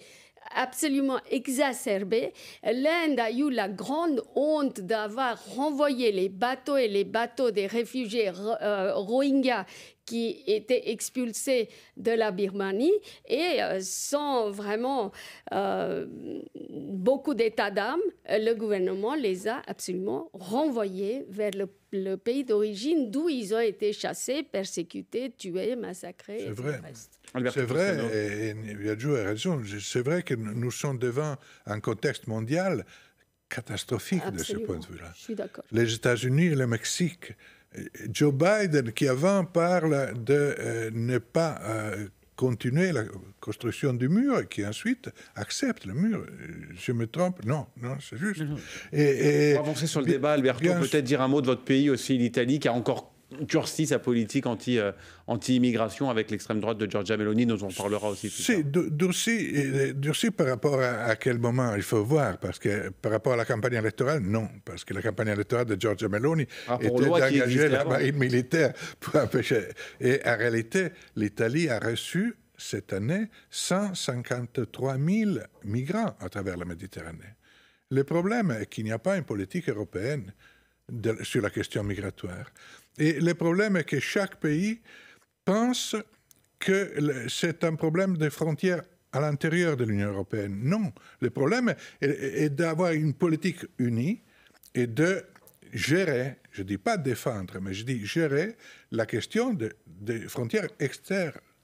absolument exacerbée. L'Inde a eu la grande honte d'avoir renvoyé les bateaux des réfugiés Rohingyas qui étaient expulsés de la Birmanie et sans vraiment beaucoup d'état d'âme, le gouvernement les a absolument renvoyés vers le pays d'origine d'où ils ont été chassés, persécutés, tués, massacrés. C'est vrai. C'est vrai, et Viadjo a raison. C'est vrai que nous sommes devant un contexte mondial catastrophique. Absolument. De ce point de vue-là. Je suis d'accord. Les États-Unis et le Mexique. Joe Biden, qui avant parle de ne pas continuer la construction du mur, et qui ensuite accepte le mur. Je me trompe? Non, c'est juste. Pour avancer sur le débat, Alberto, peut-être dire un mot de votre pays aussi, l'Italie, qui a encore durci sa politique anti-immigration avec l'extrême droite de Giorgia Meloni, dont on parlera aussi plus tard. Durci par rapport à quel moment il faut voir, parce que par rapport à la campagne électorale, non, parce que la campagne électorale de Giorgia Meloni était d'engager la marine militaire pour empêcher. Et en réalité, l'Italie a reçu cette année 153 000 migrants à travers la Méditerranée. Le problème est qu'il n'y a pas une politique européenne sur la question migratoire. Et le problème est que chaque pays pense que c'est un problème de frontières à l'intérieur de l'Union européenne. Non, le problème est d'avoir une politique unie et de gérer, je ne dis pas défendre, mais je dis gérer la question des frontières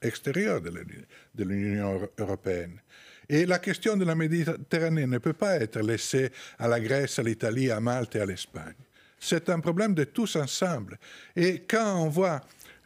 extérieures de l'Union européenne. Et la question de la Méditerranée ne peut pas être laissée à la Grèce, à l'Italie, à Malte et à l'Espagne. C'est un problème de tous ensemble. Et quand on voit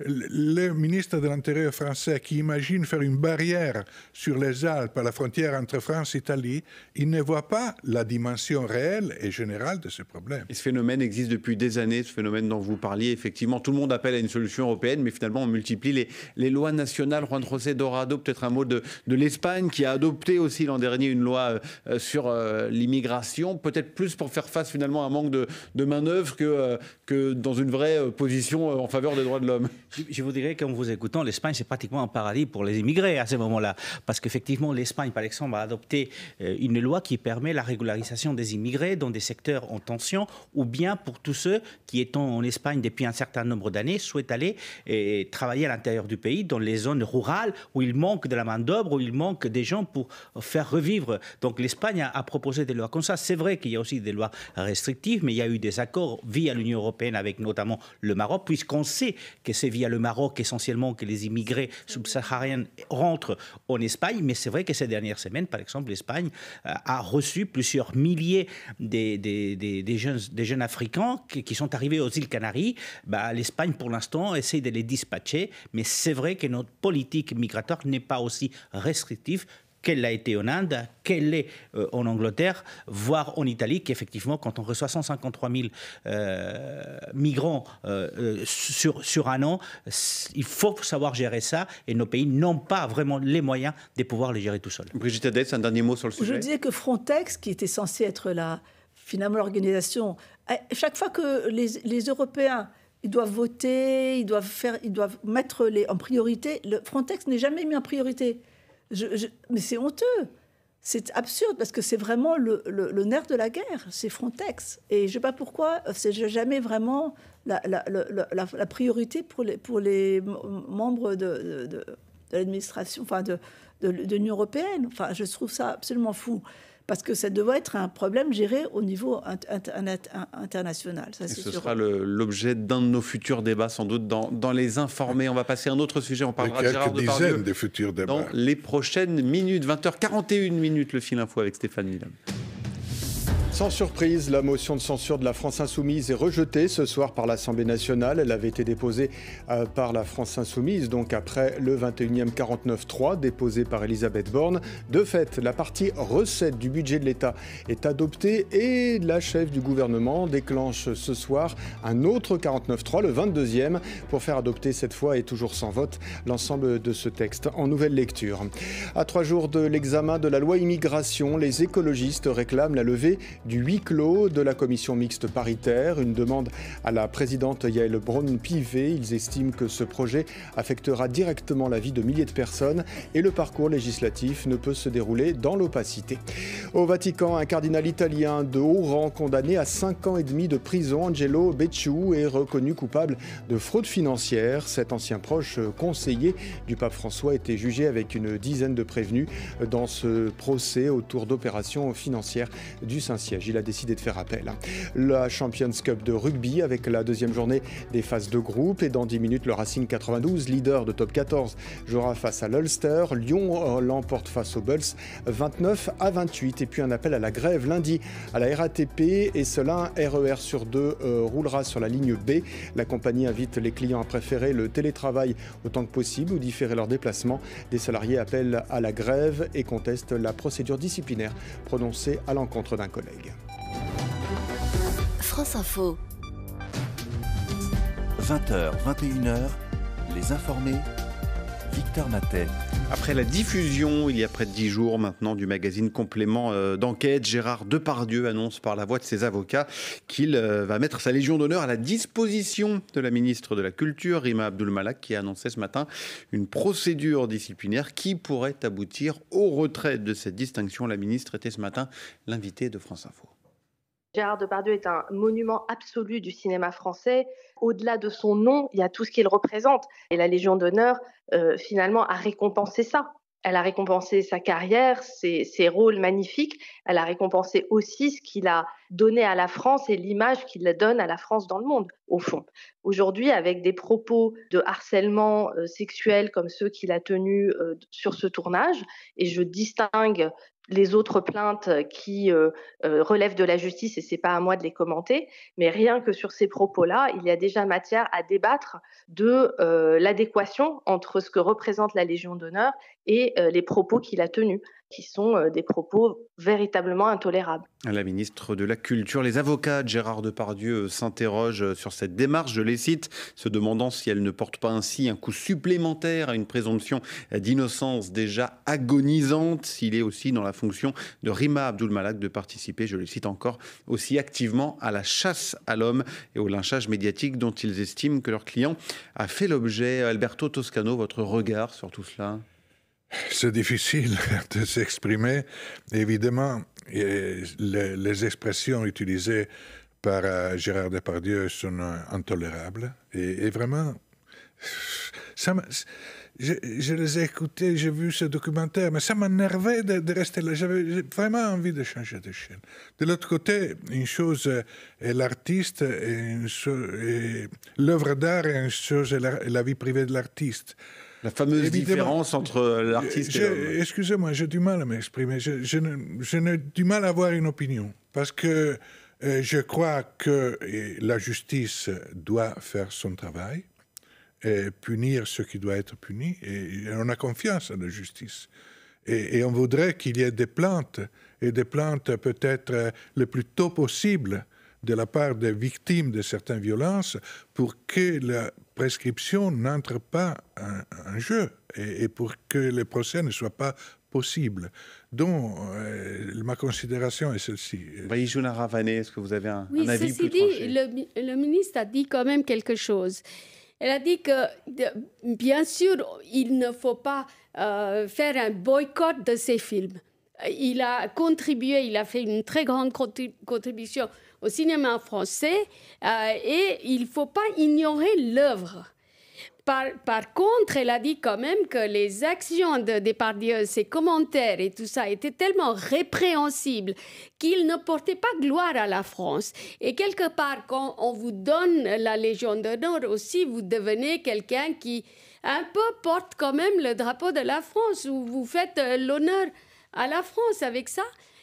le ministre de l'Intérieur français qui imagine faire une barrière sur les Alpes à la frontière entre France et Italie, il ne voit pas la dimension réelle et générale de ce problème. Et ce phénomène existe depuis des années, ce phénomène dont vous parliez. Effectivement, tout le monde appelle à une solution européenne, mais finalement, on multiplie les lois nationales. Juan José Dorado, peut-être un mot de l'Espagne, qui a adopté aussi l'an dernier une loi sur l'immigration, peut-être plus pour faire face finalement à un manque de main-d'œuvre que dans une vraie position en faveur des droits de l'homme. Je vous dirais qu'en vous écoutant, l'Espagne, c'est pratiquement un paradis pour les immigrés à ce moment-là. Parce qu'effectivement, l'Espagne, par exemple, a adopté une loi qui permet la régularisation des immigrés dans des secteurs en tension, ou bien pour tous ceux qui, étant en Espagne depuis un certain nombre d'années, souhaitent aller travailler à l'intérieur du pays, dans les zones rurales où il manque de la main-d'œuvre, où il manque des gens pour faire revivre. Donc l'Espagne a proposé des lois comme ça. C'est vrai qu'il y a aussi des lois restrictives, mais il y a eu des accords via l'Union européenne avec notamment le Maroc, puisqu'on sait que c'est via le Maroc essentiellement que les immigrés subsahariens rentrent en Espagne, mais c'est vrai que ces dernières semaines, par exemple, l'Espagne a reçu plusieurs milliers des jeunes Africains qui sont arrivés aux îles Canaries. L'Espagne, pour l'instant, essaie de les dispatcher, mais c'est vrai que notre politique migratoire n'est pas aussi restrictive qu'elle l'a été en Inde, qu'elle l'est en Angleterre, voire en Italie, qu'effectivement, quand on reçoit 153 000 migrants sur un an, il faut savoir gérer ça, et nos pays n'ont pas vraiment les moyens de pouvoir les gérer tout seuls. Brigitte Adès, un dernier mot sur le sujet. Je disais que Frontex, qui était censé être finalement l'organisation, chaque fois que les Européens ils doivent voter, ils doivent mettre en priorité, le Frontex n'est jamais mis en priorité. Mais c'est honteux, c'est absurde, parce que c'est vraiment le nerf de la guerre, c'est Frontex. Et je ne sais pas pourquoi, c'est jamais vraiment la priorité pour les membres de l'administration, enfin de l'Union européenne. Enfin, je trouve ça absolument fou. Parce que ça doit être un problème géré au niveau international. Ça, c'est ce sûr. sera l'objet d'un de nos futurs débats, sans doute, dans Les Informés. On va passer à un autre sujet. On parlera de Gérard Depardieu dizaines de futurs débats dans les prochaines minutes. 20h41, le fil info avec Stéphane Millam. Sans surprise, la motion de censure de la France Insoumise est rejetée ce soir par l'Assemblée nationale. Elle avait été déposée par la France Insoumise, donc après le 21e 49.3 déposé par Elisabeth Borne. De fait, la partie recette du budget de l'État est adoptée et la chef du gouvernement déclenche ce soir un autre 49.3, le 22e, pour faire adopter cette fois et toujours sans vote l'ensemble de ce texte en nouvelle lecture. À 3 jours de l'examen de la loi immigration, les écologistes réclament la levée du huis clos de la commission mixte paritaire, une demande à la présidente Yaël Braun-Pivet. Ils estiment que ce projet affectera directement la vie de milliers de personnes et le parcours législatif ne peut se dérouler dans l'opacité. Au Vatican, un cardinal italien de haut rang condamné à 5 ans et demi de prison, Angelo Becciu, est reconnu coupable de fraude financière. Cet ancien proche conseiller du pape François était jugé avec une dizaine de prévenus dans ce procès autour d'opérations financières du Saint-Siège. siège. Il a décidé de faire appel. La Champions Cup de rugby avec la deuxième journée des phases de groupe. Et dans 10 minutes, le Racing 92, leader de top 14, jouera face à l'Ulster. Lyon l'emporte face aux Bulls 29-28. Et puis un appel à la grève lundi à la RATP. Et cela, un RER sur 2 roulera sur la ligne B. La compagnie invite les clients à préférer le télétravail autant que possible ou différer leur déplacement. Des salariés appellent à la grève et contestent la procédure disciplinaire prononcée à l'encontre d'un collègue. France Info. 20h, 21h, les informés, Victor Matet. Après la diffusion, il y a près de 10 jours maintenant, du magazine Complément d'enquête, Gérard Depardieu annonce par la voix de ses avocats qu'il va mettre sa Légion d'honneur à la disposition de la ministre de la Culture, Rima Abdul-Malak, qui a annoncé ce matin une procédure disciplinaire qui pourrait aboutir au retrait de cette distinction. La ministre était ce matin l'invitée de France Info. Gérard Depardieu est un monument absolu du cinéma français. Au-delà de son nom, il y a tout ce qu'il représente. Et la Légion d'honneur, finalement, a récompensé ça. Elle a récompensé sa carrière, ses rôles magnifiques. Elle a récompensé aussi ce qu'il a donné à la France et l'image qu'il donne à la France dans le monde, au fond. Aujourd'hui, avec des propos de harcèlement sexuel comme ceux qu'il a tenus sur ce tournage, et je distingue les autres plaintes qui relèvent de la justice, et ce n'est pas à moi de les commenter, mais rien que sur ces propos-là, il y a déjà matière à débattre de l'adéquation entre ce que représente la Légion d'honneur et les propos qu'il a tenus, qui sont des propos véritablement intolérables. La ministre de la Culture, les avocats de Gérard Depardieu s'interrogent sur cette démarche, je les cite, se demandant si elle ne porte pas ainsi un coup supplémentaire à une présomption d'innocence déjà agonisante. Il est aussi dans la fonction de Rima Abdul-Malak de participer, je le cite encore, aussi activement à la chasse à l'homme et au lynchage médiatique dont ils estiment que leur client a fait l'objet. Alberto Toscano, votre regard sur tout cela ? C'est difficile de s'exprimer. Évidemment, les expressions utilisées par Gérard Depardieu sont intolérables. Et vraiment, je les ai écoutés, j'ai vu ce documentaire, mais ça m'énervait de rester là. J'avais vraiment envie de changer de chaîne. De l'autre côté, une chose est l'artiste, et l'œuvre d'art est une chose est la vie privée de l'artiste. La fameuse différence entre l'artiste et l'homme. Excusez-moi, j'ai du mal à m'exprimer. Je n'ai du mal à avoir une opinion. Parce que je crois que la justice doit faire son travail et punir ce qui doit être puni. Et on a confiance en la justice. Et on voudrait qu'il y ait des plaintes, et des plaintes peut-être le plus tôt possible de la part des victimes de certaines violences pour que la prescription n'entre pas en jeu et pour que les procès ne soient pas possibles. Donc, ma considération est celle-ci. Vahijuna Ravané, est-ce que vous avez un avis plus tranché ? Le ministre a dit quand même quelque chose. Elle a dit que, bien sûr, il ne faut pas faire un boycott de ces films. Il a contribué, il a fait une très grande contribution au cinéma français et il ne faut pas ignorer l'œuvre. Par contre, elle a dit quand même que les actions de Depardieu, ses commentaires et tout ça étaient tellement répréhensibles qu'ils ne portaient pas gloire à la France. Et quelque part, quand on vous donne la Légion d'honneur aussi, vous devenez quelqu'un qui un peu porte quand même le drapeau de la France, ou vous faites l'honneur à la France avec ça.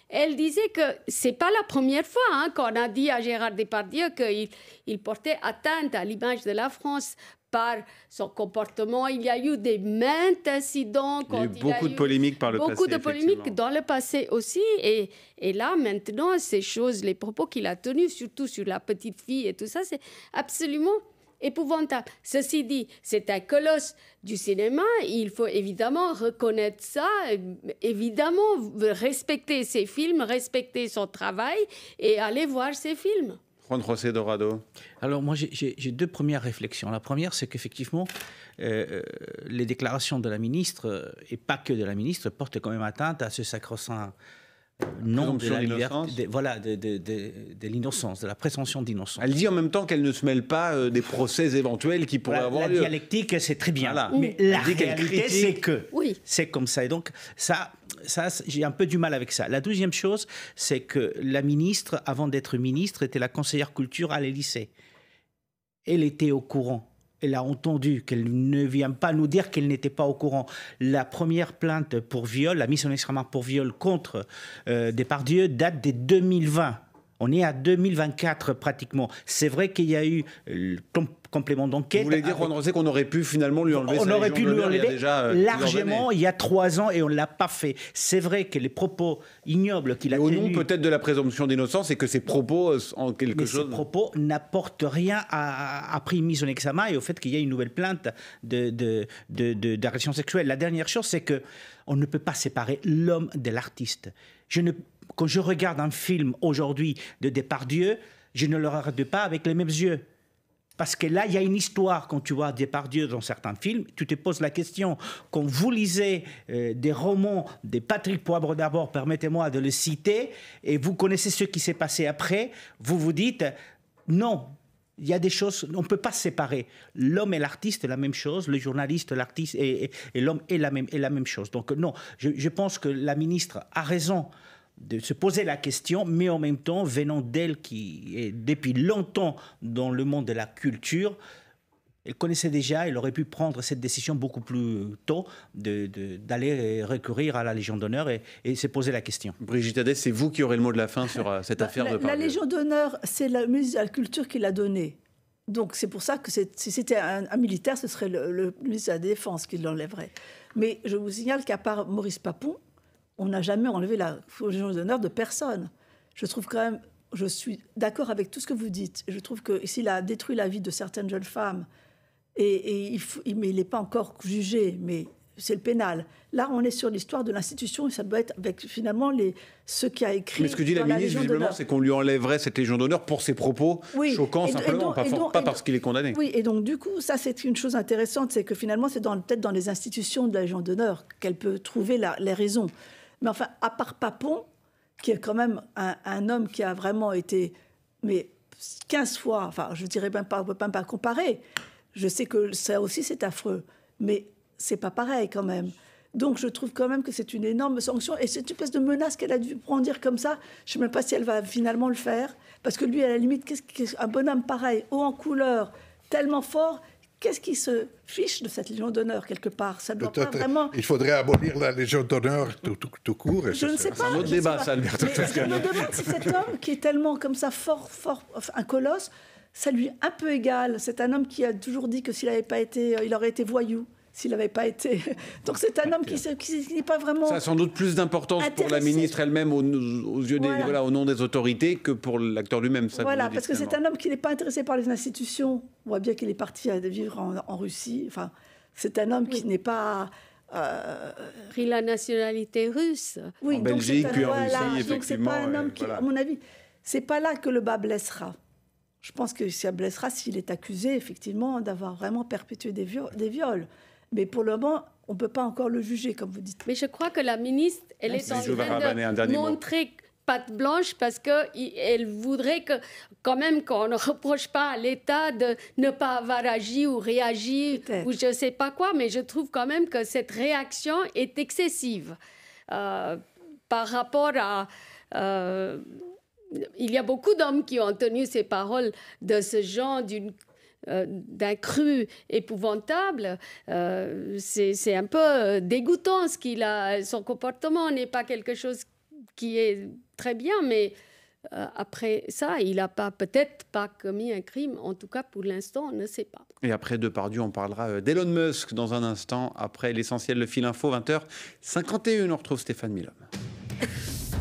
Elle disait que c'est pas la première fois qu'on a dit à Gérard Depardieu qu'il portait atteinte à l'image de la France par son comportement. Il y a eu des maintes incidents. Il y a eu beaucoup de polémiques par le passé. Beaucoup de polémiques dans le passé aussi. Et là, maintenant, ces choses, les propos qu'il a tenus, surtout sur la petite fille et tout ça, c'est absolument épouvantable. Ceci dit, c'est un colosse du cinéma. Il faut évidemment reconnaître ça, évidemment respecter ses films, respecter son travail et aller voir ses films. Juan José Dorado. Alors moi, j'ai deux premières réflexions. La première, c'est qu'effectivement, les déclarations de la ministre, et pas que de la ministre, portent quand même atteinte à ce sacro-saint nom de la liberté, de l'innocence, de la présomption d'innocence. Elle dit en même temps qu'elle ne se mêle pas des procès éventuels qui pourraient avoir lieu. La dialectique, c'est très bien. Voilà. Mais la réalité, c'est que c'est comme ça. Et donc, ça, Ça, j'ai un peu du mal avec ça. La deuxième chose, c'est que la ministre, avant d'être ministre, était la conseillère culture à l'Élysée. Elle était au courant. Elle a entendu qu'elle ne vient pas nous dire qu'elle n'était pas au courant. La première plainte pour viol, la mise en examen pour viol contre Depardieu date de 2020. On est à 2024 pratiquement. C'est vrai qu'il y a eu complément d'enquête. Vous voulez dire, Juan Rosé, qu'on aurait pu finalement lui enlever on aurait pu lui enlever largement il y a 3 ans et on ne l'a pas fait. C'est vrai que les propos ignobles qu'il a tenus... Au nom peut-être de la présomption d'innocence et que ces propos en quelque chose... Ces propos n'apportent rien après une mise en examen et au fait qu'il y ait une nouvelle plainte d'agression sexuelle. La dernière chose, c'est qu'on ne peut pas séparer l'homme de l'artiste. Quand je regarde un film aujourd'hui de Depardieu, je ne le regarde pas avec les mêmes yeux. Parce que là, il y a une histoire. Quand tu vois Depardieu dans certains films, tu te poses la question. Quand vous lisez des romans de Patrick Poivre d'abord, permettez-moi de le citer, et vous connaissez ce qui s'est passé après, vous vous dites, non, il y a des choses, on ne peut pas séparer. L'homme et l'artiste, la même chose. Le journaliste, l'artiste et l'homme est la même chose. Donc non, je pense que la ministre a raison de se poser la question, mais en même temps, venant d'elle qui est depuis longtemps dans le monde de la culture, elle connaissait déjà, elle aurait pu prendre cette décision beaucoup plus tôt d'aller recourir à la Légion d'honneur et se poser la question. Brigitte Hadès, c'est vous qui aurez le mot de la fin sur cette affaire de Depardieu. La Légion d'honneur, c'est le ministre de la Culture qui l'a donnée. Donc c'est pour ça que si c'était un militaire, ce serait le ministre de la Défense qui l'enlèverait. Mais je vous signale qu'à part Maurice Papon, on n'a jamais enlevé la Légion d'honneur de personne. Je trouve quand même, je suis d'accord avec tout ce que vous dites. Je trouve que s'il a détruit la vie de certaines jeunes femmes, mais il n'est pas encore jugé, mais c'est le pénal. Là, on est sur l'histoire de l'institution et ça doit être avec finalement ce qui a écrit. Mais ce que dit la ministre, visiblement, c'est qu'on lui enlèverait cette Légion d'honneur pour ses propos choquants, simplement, pas parce qu'il est condamné. Oui, et donc du coup, ça c'est une chose intéressante, c'est que finalement, c'est peut-être dans les institutions de la Légion d'honneur qu'elle peut trouver les raisons. Mais enfin, à part Papon, qui est quand même un homme qui a vraiment été 15 fois, enfin, je dirais même pas, on ne peut même pas comparer. Je sais que ça aussi, c'est affreux, mais c'est pas pareil quand même. Donc, je trouve quand même que c'est une énorme sanction. Et cette espèce de menace qu'elle a dû prendre dire comme ça, je ne sais même pas si elle va finalement le faire. Parce que lui, à la limite, un bonhomme pareil, haut en couleur, tellement fort... Qu'est-ce qui se fiche de cette Légion d'honneur, quelque part? Ça doit pas vraiment... Il faudrait abolir la Légion d'honneur tout court. Je ne sais pas. C'est un autre débat, ça, Alberto Je Toscano. me demande si cet homme, qui est tellement comme ça fort, un colosse, ça lui est un peu égal. C'est un homme qui a toujours dit que s'il n'avait pas été... il aurait été voyou. S'il n'avait pas été... Donc c'est un homme qui n'est pas vraiment... Ça a sans doute plus d'importance pour la ministre elle-même aux yeux au nom des autorités que pour l'acteur lui-même. Voilà, parce que c'est un homme qui n'est pas intéressé par les institutions. On voit bien qu'il est parti à vivre en Russie. Enfin, c'est un homme qui n'est pas... pris la nationalité russe. Oui, en Belgique, puis en Russie, effectivement. Donc c'est pas un homme qui, à mon avis, c'est pas là que le bas blessera. Je pense que ça blessera s'il est accusé, effectivement, d'avoir vraiment perpétué des viols. Mais pour le moment, on ne peut pas encore le juger, comme vous dites. Mais je crois que la ministre, elle est en train de montrer patte blanche parce qu'elle voudrait que, quand même, qu'on ne reproche pas à l'État de ne pas avoir agi ou réagi ou je ne sais pas quoi. Mais je trouve quand même que cette réaction est excessive par rapport à... il y a beaucoup d'hommes qui ont tenu ces paroles de ce genre d'un cru épouvantable. C'est un peu dégoûtant son comportement n'est pas quelque chose qui est très bien, mais après ça, il n'a peut-être pas commis un crime. En tout cas, pour l'instant, on ne sait pas. Et après Depardieu, on parlera d'Elon Musk dans un instant. Après l'essentiel, le fil info, 20h51, on retrouve Stéphane Milhomme.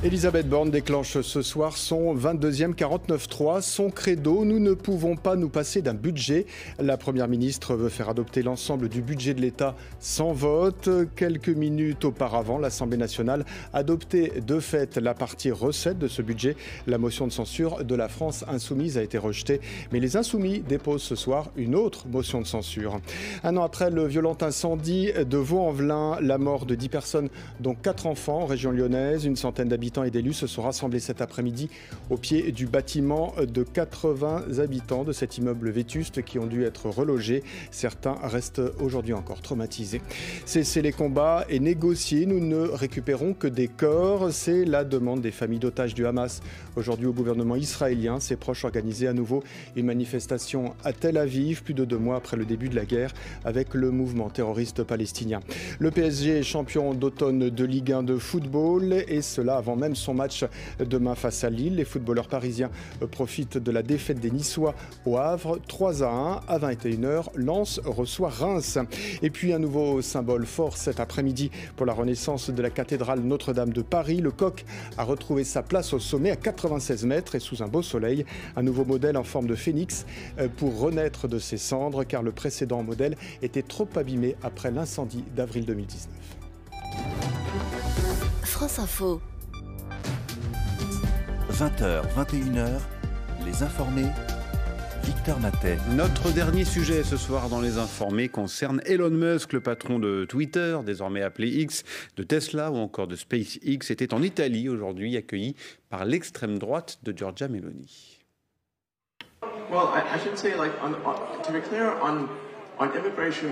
Elisabeth Borne déclenche ce soir son 22e 49.3. Son credo, nous ne pouvons pas nous passer d'un budget. La Première ministre veut faire adopter l'ensemble du budget de l'État sans vote. Quelques minutes auparavant, l'Assemblée nationale adoptait de fait la partie recette de ce budget. La motion de censure de la France insoumise a été rejetée. Mais les insoumis déposent ce soir une autre motion de censure. Un an après le violent incendie de Vaux-en-Velin, la mort de 10 personnes, dont 4 enfants en région lyonnaise, une centaine d'habitants d'habitants et d'élus se sont rassemblés cet après-midi au pied du bâtiment de 80 habitants de cet immeuble vétuste qui ont dû être relogés. Certains restent aujourd'hui encore traumatisés. Cesser les combats et négocier, nous ne récupérons que des corps. C'est la demande des familles d'otages du Hamas. Aujourd'hui au gouvernement israélien, ses proches organisaient à nouveau une manifestation à Tel Aviv, plus de 2 mois après le début de la guerre avec le mouvement terroriste palestinien. Le PSG est champion d'automne de Ligue 1 de football et cela avant même son match demain face à Lille. Les footballeurs parisiens profitent de la défaite des Niçois au Havre, 3-1 à 21h. Lens reçoit Reims. Et puis un nouveau symbole fort cet après-midi pour la renaissance de la cathédrale Notre-Dame de Paris. Le coq a retrouvé sa place au sommet à 96 mètres et sous un beau soleil. Un nouveau modèle en forme de phénix pour renaître de ses cendres car le précédent modèle était trop abîmé après l'incendie d'avril 2019. France Info. 20h, 21h, les informés. Victor Matet. Notre dernier sujet ce soir dans les informés concerne Elon Musk, le patron de Twitter, désormais appelé X, de Tesla ou encore de SpaceX, était en Italie aujourd'hui, accueilli par l'extrême droite de Giorgia Meloni.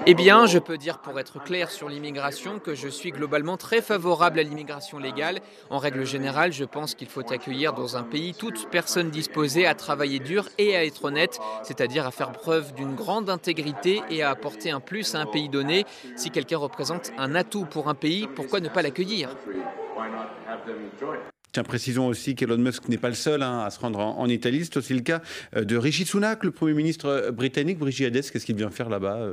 Eh bien, je peux dire pour être clair sur l'immigration que je suis globalement très favorable à l'immigration légale. En règle générale, je pense qu'il faut accueillir dans un pays toute personne disposée à travailler dur et à être honnête, c'est-à-dire à faire preuve d'une grande intégrité et à apporter un plus à un pays donné. Si quelqu'un représente un atout pour un pays, pourquoi ne pas l'accueillir ? Tiens, précisons aussi qu'Elon Musk n'est pas le seul à se rendre en Italie. C'est aussi le cas de Rishi Sunak, le Premier ministre britannique. Brigitte Hadès, qu'est-ce qu'il vient faire là-bas,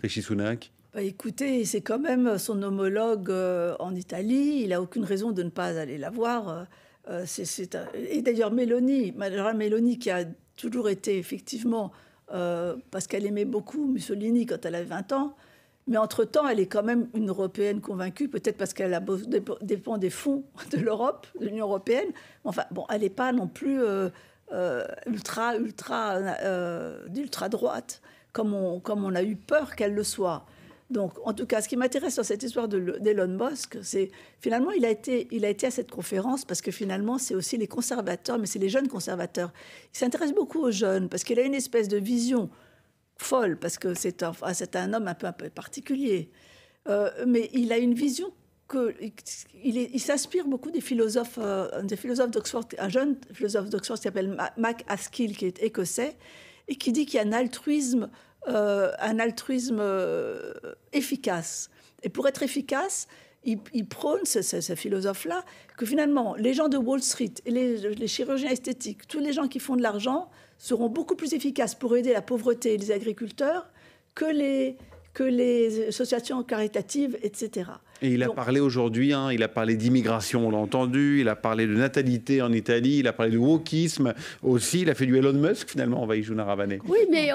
Rishi Sunak ? Écoutez, c'est quand même son homologue en Italie. Il n'a aucune raison de ne pas aller la voir. Et d'ailleurs, Madame Meloni, qui a toujours été effectivement, parce qu'elle aimait beaucoup Mussolini quand elle avait 20 ans, mais entre-temps, elle est quand même une Européenne convaincue, peut-être parce qu'elle dépend des fonds de l'Europe, de l'Union européenne. Enfin, bon, elle n'est pas non plus d'ultra-droite, comme on a eu peur qu'elle le soit. Donc, en tout cas, ce qui m'intéresse dans cette histoire d'Elon Musk, c'est finalement, il a été à cette conférence parce que finalement, c'est aussi les conservateurs, mais c'est les jeunes conservateurs. Il s'intéresse beaucoup aux jeunes parce qu'il a une espèce de vision folle, parce que c'est un homme un peu particulier. Mais il a une vision il s'inspire beaucoup des philosophes d'Oxford, un jeune philosophe d'Oxford qui s'appelle Mac Haskell, qui est écossais, et qui dit qu'il y a un altruisme efficace. Et pour être efficace, il prône, ce philosophe-là, que finalement, les gens de Wall Street, et les chirurgiens esthétiques, tous les gens qui font de l'argent, seront beaucoup plus efficaces pour aider la pauvreté et les agriculteurs que les associations caritatives, etc. Et il a parlé aujourd'hui, il a parlé d'immigration, on l'a entendu, il a parlé de natalité en Italie, il a parlé de wokisme aussi, il a fait du Elon Musk finalement, on va y jouer Narabané. Oui, mais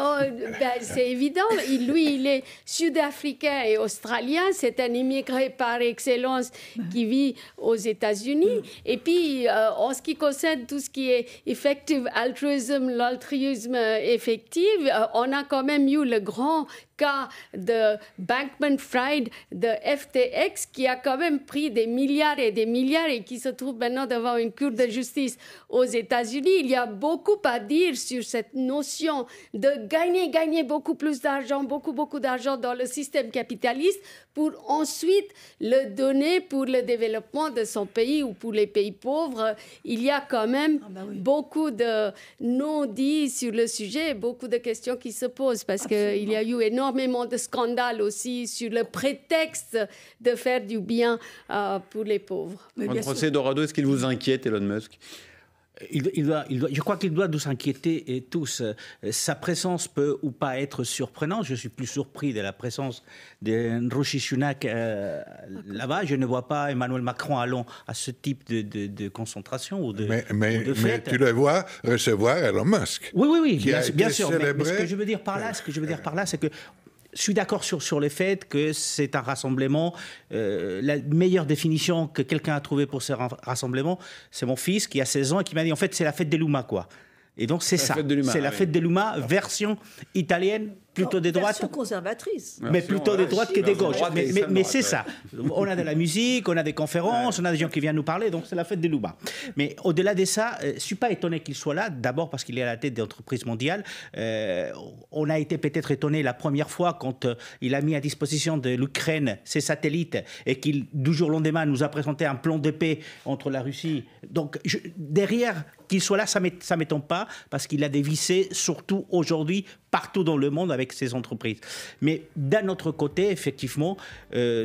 c'est évident, lui il est sud-africain et australien, c'est un immigré par excellence qui vit aux États-Unis. Et puis, en ce qui concerne tout ce qui est effective altruisme, l'altruisme effectif, on a quand même eu le grand cas de Bankman-Fried, de FTX, qui a quand même pris des milliards et qui se trouve maintenant devant une cour de justice aux États-Unis. Il y a beaucoup à dire sur cette notion de gagner beaucoup plus d'argent, beaucoup d'argent dans le système capitaliste pour ensuite le donner pour le développement de son pays ou pour les pays pauvres. Il y a quand même beaucoup de non-dits sur le sujet, beaucoup de questions qui se posent parce qu'il y a eu énormément de scandales aussi sur le prétexte de faire du bien pour les pauvres. Le procès Dorado, est-ce qu'il vous inquiète, Elon Musk ? Je crois qu'il doit nous inquiéter tous. Sa présence peut ou pas être surprenante. Je suis plus surpris de la présence de Rishi Sunak là-bas. Je ne vois pas Emmanuel Macron allant à ce type de concentration ou de fête. Mais tu le vois recevoir Elon Musk. Oui, bien sûr. Mais ce que je veux dire par là, c'est que je suis d'accord sur le fait que c'est un rassemblement. La meilleure définition que quelqu'un a trouvée pour ce rassemblement, c'est mon fils qui a 16 ans et qui m'a dit, en fait, c'est la fête des Lumas, quoi. Et donc, c'est ça. C'est la fête des Lumas, version italienne plutôt des droites. Conservatrice. Mais plutôt des droites que des gauches. Mais c'est ça. On a de la musique, on a des conférences, on a des gens qui viennent nous parler, donc c'est la fête des loupas. Mais au-delà de ça, je ne suis pas étonné qu'il soit là, d'abord parce qu'il est à la tête des entreprises mondiales. On a été peut-être étonné la première fois quand il a mis à disposition de l'Ukraine ses satellites et qu'il, du jour au lendemain, nous a présenté un plan de paix entre la Russie. Donc, derrière qu'il soit là, ça ne m'étonne pas, parce qu'il a dévissé, surtout aujourd'hui, partout dans le monde avec ses entreprises. Mais d'un autre côté, effectivement,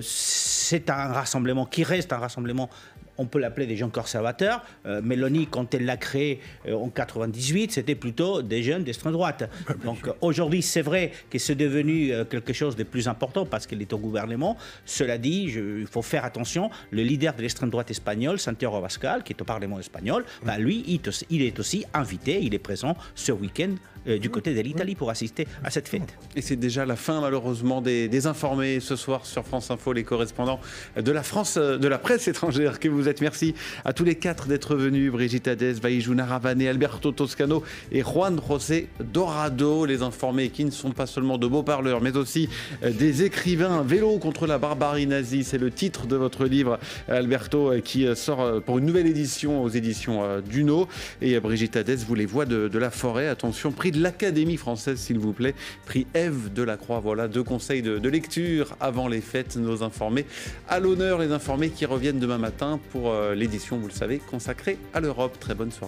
c'est un rassemblement qui reste un rassemblement. On peut l'appeler des gens conservateurs. Mélanie, quand elle l'a créé en 98, c'était plutôt des jeunes d'extrême droite. Donc aujourd'hui, c'est vrai que c'est devenu quelque chose de plus important parce qu'elle est au gouvernement. Cela dit, il faut faire attention. Le leader de l'extrême droite espagnole, Santiago Abascal, qui est au Parlement espagnol, lui, il est aussi invité, il est présent ce week-end du côté de l'Italie pour assister à cette fête. Et c'est déjà la fin, malheureusement, des informés ce soir sur France Info, les correspondants de la France, de la presse étrangère que vous êtes. Merci à tous les quatre d'être venus. Brigitte Hadès, Vaïjou Naravane, Alberto Toscano et Juan José Dorado. Les informés qui ne sont pas seulement de beaux parleurs, mais aussi des écrivains. Vélo contre la barbarie nazie, c'est le titre de votre livre, Alberto, qui sort pour une nouvelle édition aux éditions Duno. Et Brigitte Hadès, vous les voix de la forêt. Attention, prix de l'Académie française, s'il vous plaît. Prix Ève Delacroix. Voilà, 2 conseils de lecture avant les fêtes. Nos informés à l'honneur, les informés qui reviennent demain matin pour l'édition, vous le savez, consacrée à l'Europe. Très bonne soirée.